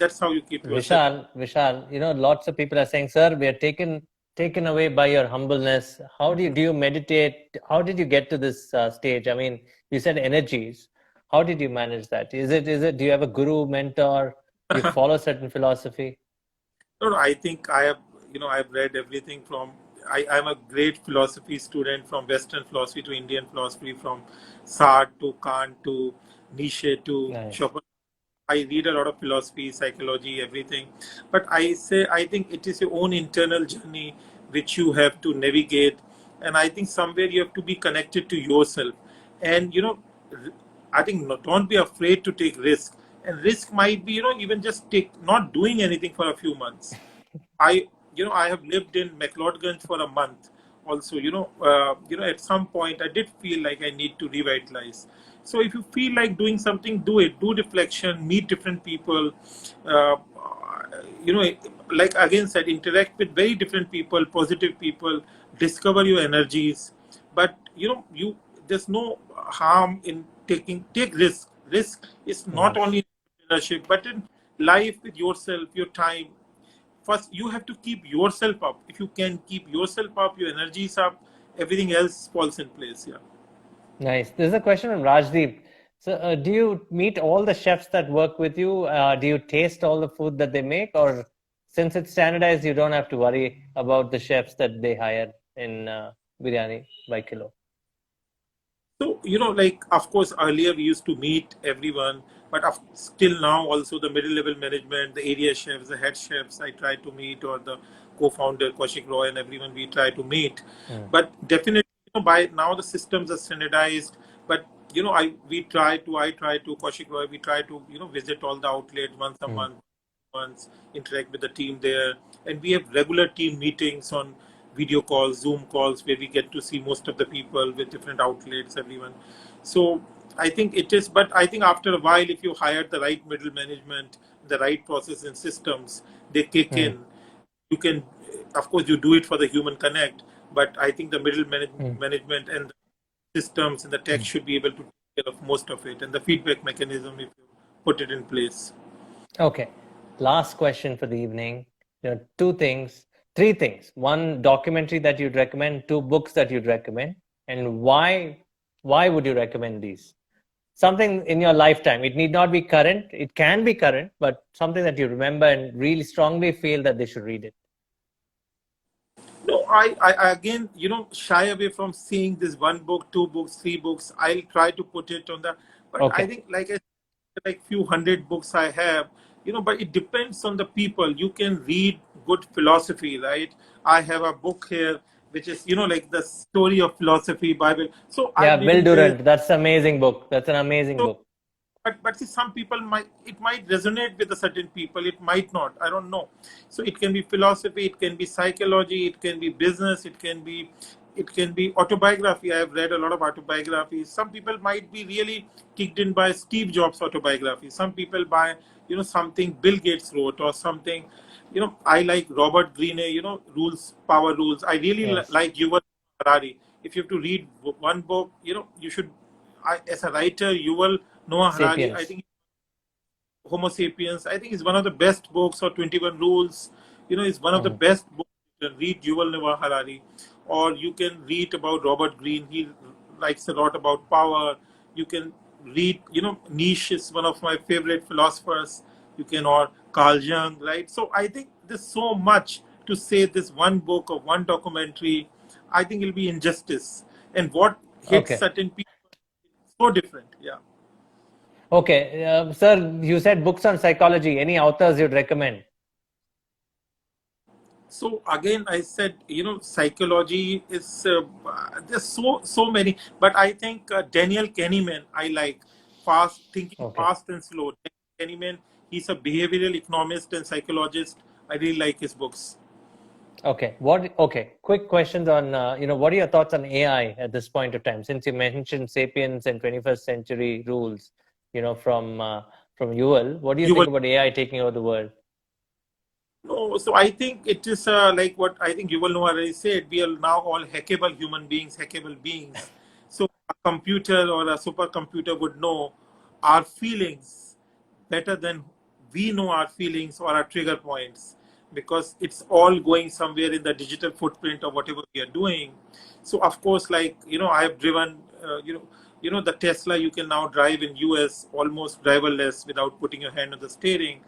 that's how you keep yourself. Vishal, lots of people are saying, sir, we are taken away by your humbleness. How do you meditate? How did you get to this stage? I mean, you said energies. How did you manage that? Is it, do you have a guru, mentor? Do you follow certain philosophy? No, I think I have, I've read everything from, I'm a great philosophy student, from Western philosophy to Indian philosophy, from Sartre to Kant to Nietzsche to Schopenhauer. I read a lot of philosophy, psychology, everything. But I think it is your own internal journey which you have to navigate. And I think somewhere you have to be connected to yourself. And, I think don't be afraid to take risk. And risk might be, even just not doing anything for a few months. I have lived in McLeodganj for a month. Also, at some point I did feel like I need to revitalize. So if you feel like doing something, do it. Do reflection, meet different people. Uh, like again said, interact with very different people, positive people. Discover your energies. But there's no harm in take risk. Risk is not only in leadership, but in life with yourself, your time. First, you have to keep yourself up. If you can keep yourself up, your energy is up, everything else falls in place. Yeah. Nice. There's a question from Rajdeep. So, do you meet all the chefs that work with you? Do you taste all the food that they make, or since it's standardized, you don't have to worry about the chefs that they hire in biryani by kilo? So, like, of course, earlier we used to meet everyone, but still now also the middle level management, the area chefs, the head chefs, I try to meet, or the co-founder, Kaushik Roy, and everyone we try to meet. But definitely, by now the systems are standardized. But, I try to, Kaushik Roy, we try to, visit all the outlets once a month, once, interact with the team there. And we have regular team meetings on video calls, Zoom calls, where we get to see most of the people with different outlets, everyone. So I think it is, but I think after a while, if you hire the right middle management, the right process and systems, they kick in. You can, of course, you do it for the human connect, but I think the middle management and the systems and the tech should be able to take care of most of it, and the feedback mechanism if you put it in place. Okay. Last question for the evening. Three things. One documentary that you'd recommend, two books that you'd recommend, and why would you recommend these? Something in your lifetime. It need not be current. It can be current, but something that you remember and really strongly feel that they should read it. No, I again, shy away from seeing this one book, two books, three books. I'll try to put it on the, but I think like few hundred books I have, but it depends on the people. You can read good philosophy, right? I have a book here, which is, like the story of philosophy, Bible. So I Yeah, live Will in this. Durant. That's an amazing book. That's an amazing So book. but see, some people might resonate with a certain people, it might not, I don't know. So it can be philosophy, it can be psychology, it can be business, it can be autobiography. I have read a lot of autobiographies. Some people might be really kicked in by Steve Jobs autobiography, some people by something Bill Gates wrote, or something. I like Robert Greene, rules, power rules. I really Yes. like Yuval Harari. If you have to read one book, you should. As a writer, Yuval Noah Harari, I Sapiens. think Homo Sapiens, I think is one of the best books, or 21 Rules, is one of the best books. You can read Yuval Noah Harari, or you can read about Robert Greene. He likes a lot about power. You can read, Nietzsche is one of my favorite philosophers. You can, or Carl Jung, right? So I think there's so much to say this one book or one documentary. I think it'll be injustice. And what hits Okay. certain people is so different. Yeah. Okay. Sir, you said books on psychology. Any authors you'd recommend? So again, I said, psychology is there's so many, but I think Daniel Kahneman I like, fast thinking, Okay. fast and slow. Daniel Kahneman, he's a behavioral economist and psychologist. I really like his books. Okay. Okay. Quick questions on, what are your thoughts on AI at this point of time? Since you mentioned Sapiens and 21st century rules, from Yuval, what do you You will. think about AI taking over the world? No, so I think it is like what I think Yuval Noah Harari said. We are now all hackable human beings, hackable beings. So a computer or a supercomputer would know our feelings better than we know our feelings or our trigger points, because it's all going somewhere in the digital footprint of whatever we are doing. So of course, like I have driven, the Tesla. You can now drive in US almost driverless without putting your hand on the steering,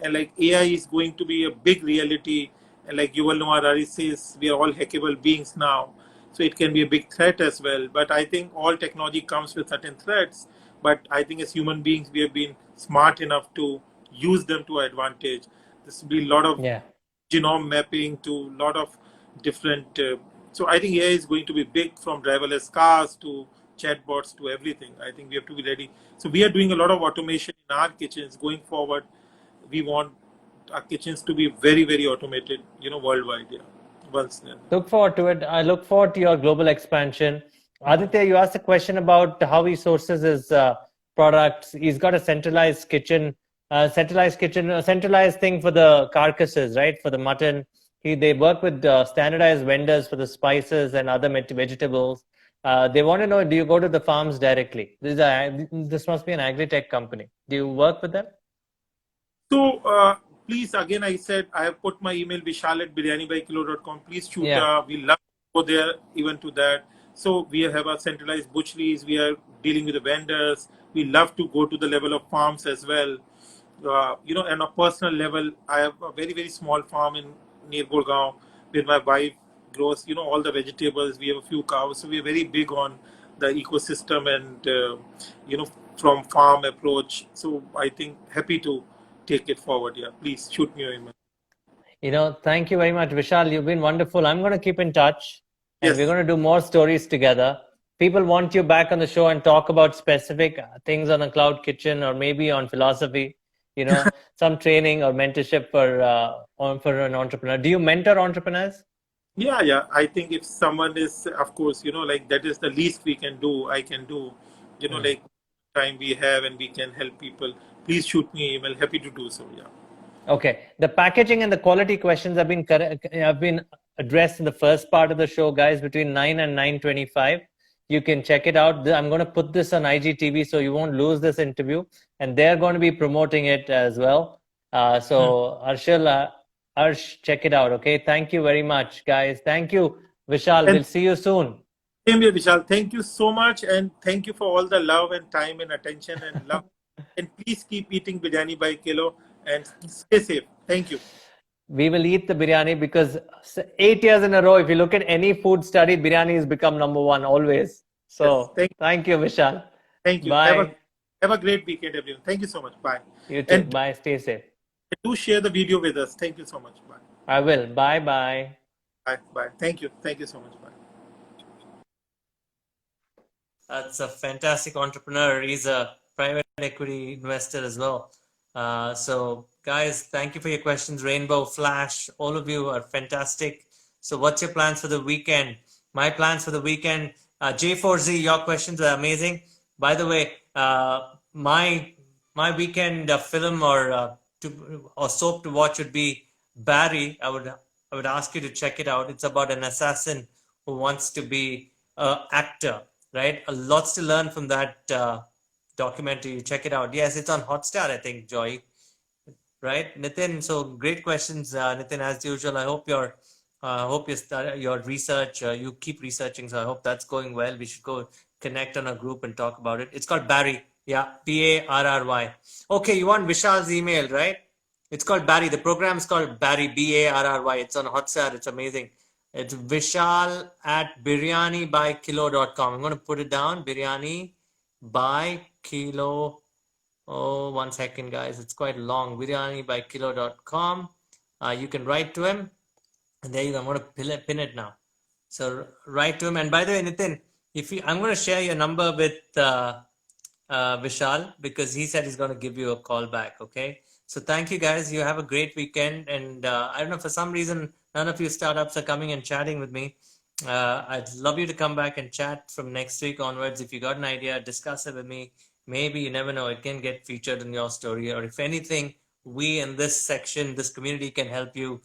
and like AI is going to be a big reality. And like Yuval Noah Harari says, we are all hackable beings now, so it can be a big threat as well. But I think all technology comes with certain threats. But I think as human beings, we have been smart enough to use them to our advantage. This will be a lot of Yeah. genome mapping to a lot of different. So I think AI is going to be big, from driverless cars to chatbots to everything. I think we have to be ready. So we are doing a lot of automation in our kitchens going forward. We want our kitchens to be very, very automated, worldwide. Yeah. Once then. Look forward to it. I look forward to your global expansion. Aditya, you asked a question about how he sources his products. He's got a centralized thing for the carcasses, right? For the mutton. They work with standardized vendors for the spices and other vegetables. They want to know, do you go to the farms directly? This must be an agri-tech company. Do you work with them? So please, again, I said I have put my email vishal@biryanibyKilo.com. Please shoot. Yeah. We love to go there even to that. So we have our centralized butcheries. We are dealing with the vendors. We love to go to the level of farms as well. And on a personal level, I have a very, very small farm in near Gurgaon where my wife grows, all the vegetables. We have a few cows. So we are very big on the ecosystem and, from farm approach. So I think happy to take it forward. Yeah, please shoot me your email. Thank you very much, Vishal. You've been wonderful. I'm going to keep in touch and we're Yes. going to do more stories together. People want you back on the show and talk about specific things on a cloud kitchen or maybe on philosophy, some training or mentorship for an entrepreneur. Do you mentor entrepreneurs? Yeah. I think if someone is, of course, like that is the least we can do. I can do, like time we have and we can help people. Please shoot me email. Happy to do so. Yeah. Okay. The packaging and the quality questions have been addressed in the first part of the show, guys, between 9 and 9:25. You can check it out. I'm going to put this on IGTV so you won't lose this interview. And they're going to be promoting it as well. So Arsh, check it out. Okay. Thank you very much, guys. Thank you, Vishal. And We'll see you soon. same here, Vishal. Thank you so much. And thank you for all the love and time and attention and love. And please keep eating biryani by kilo and stay safe. Thank you. We will eat the biryani because 8 years in a row, if you look at any food study, biryani has become number one always. So Yes, thank you, Vishal. thank you. Bye. Have a great weekend, everyone. Thank you so much. Bye. You too. And Bye. Stay safe. do share the video with us. Thank you so much. Bye. I will. Bye. Bye. Bye. Thank you. Thank you so much. Bye. That's a fantastic entrepreneur. He's a private equity investor as well. So, guys, thank you for your questions. Rainbow, Flash, all of you are fantastic. So, what's your plans for the weekend? My plans for the weekend, J4Z, your questions are amazing. By the way, my weekend film or soap to watch would be Barry. I would ask you to check it out. It's about an assassin who wants to be an actor. Right, lots to learn from that documentary. Check it out. Yes, it's on Hotstar, I think, Joy. Right, Nitin. So great questions, Nitin. As usual, I hope your research. You keep researching, so I hope that's going well. We should go connect on a group and talk about it. It's called Barry. Yeah, Barry. Okay, you want Vishal's email, right? It's called Barry. The program is called Barry. Barry. It's on Hotstar. It's amazing. It's Vishal at biryanibyKilo.com. I'm going to put it down. Biryani by Kilo. Oh, 1 second, guys. It's quite long. BiryanibyKilo.com. You can write to him. And there you go. I'm going to pin it now. So write to him. And by the way, Nitin, I'm going to share your number with Vishal because he said he's going to give you a call back. Okay. So thank you, guys. You have a great weekend. And I don't know, for some reason, none of you startups are coming and chatting with me. I'd love you to come back and chat from next week onwards. If you got an idea, discuss it with me. Maybe, you never know, it can get featured in your story. Or if anything, we in this section, this community can help you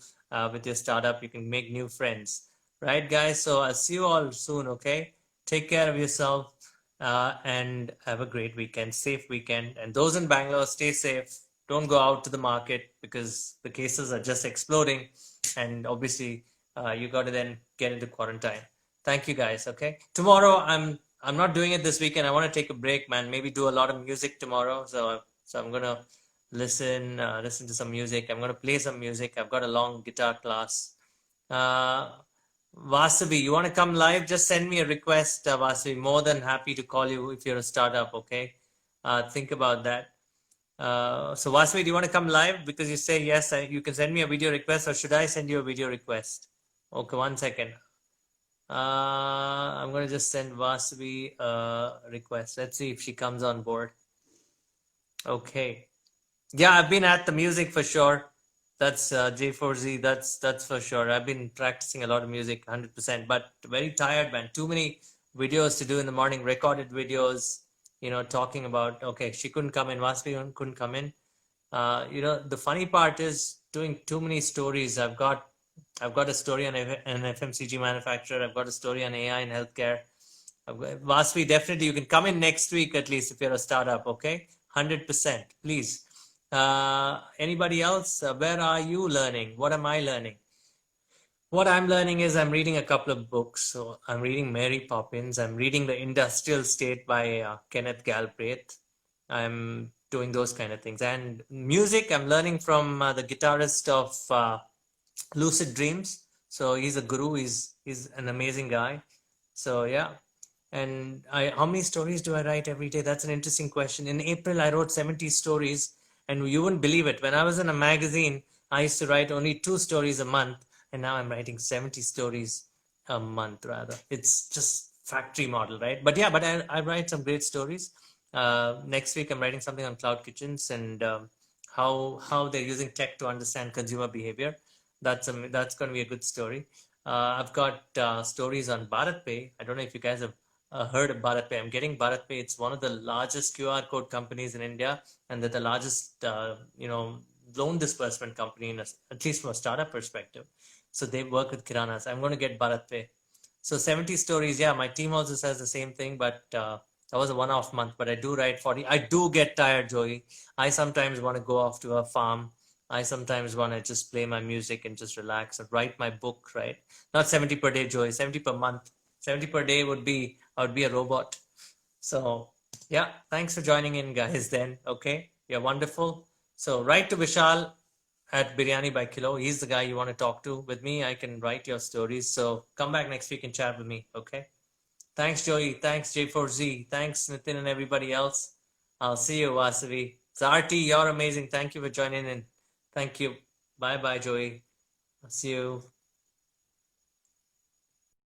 with your startup. You can make new friends. Right, guys? So I'll see you all soon, okay? Take care of yourself and have a great weekend, safe weekend. And those in Bangalore, stay safe. Don't go out to the market because the cases are just exploding. And obviously, you got to then get into quarantine. Thank you, guys. Okay. Tomorrow, I'm not doing it this weekend. I want to take a break, man. Maybe do a lot of music tomorrow. So I'm gonna listen to some music. I'm gonna play some music. I've got a long guitar class. Vasavi, you want to come live? Just send me a request, Vasavi. More than happy to call you if you're a startup. Okay. Think about that. So Vasavi, do you want to come live? Because you say yes, you can send me a video request, or should I send you a video request? Okay, 1 second. I'm going to just send Vasavi a request. Let's see if she comes on board. Okay. Yeah, I've been at the music for sure. That's J4Z. That's for sure. I've been practicing a lot of music, 100%. But very tired, man. Too many videos to do in the morning. Recorded videos. Talking about, okay, she couldn't come in, Vasavi couldn't come in. The funny part is doing too many stories. I've got a story on an FMCG manufacturer. I've got a story on AI in healthcare. Vasavi, definitely you can come in next week at least if you're a startup, okay? 100%, please. Anybody else? Where are you learning? What am I learning? What I'm learning is I'm reading a couple of books. So I'm reading Mary Poppins. I'm reading The Industrial State by Kenneth Galbraith. I'm doing those kind of things. And music, I'm learning from the guitarist of Lucid Dreams. So he's a guru. He's an amazing guy. So yeah. And how many stories do I write every day? That's an interesting question. In April, I wrote 70 stories, and you wouldn't believe it. When I was in a magazine, I used to write only 2 stories a month, and now I'm writing 70 stories a month, rather. It's just factory model, right? But yeah, but I write some great stories. Next week, I'm writing something on cloud kitchens and how they're using tech to understand consumer behavior. That's going to be a good story. I've got stories on Bharat Pay. I don't know if you guys have heard of Bharat Pay. I'm getting Bharat Pay. It's one of the largest QR code companies in India, and they're the largest, loan disbursement company, at least from a startup perspective. So they work with Kiranas. I'm going to get Bharat Pay. So 70 stories. Yeah, my team also says the same thing, but that was a one-off month. But I do write 40. I do get tired, Joey. I sometimes want to go off to a farm. I sometimes want to just play my music and just relax and write my book, right? Not 70 per day, Joey, 70 per month. 70 per day I would be a robot. So yeah, thanks for joining in, guys, then. Okay, you're wonderful. So write to Vishal at Biryani by Kilo. He's the guy you want to talk to. With me, I can write your stories. So come back next week and chat with me, okay? Thanks, Joey. Thanks, J4Z. Thanks, Nitin and everybody else. I'll see you, Vasavi. Zarti, you're amazing. Thank you for joining in. Thank you. Bye-bye, Joey. I'll see you.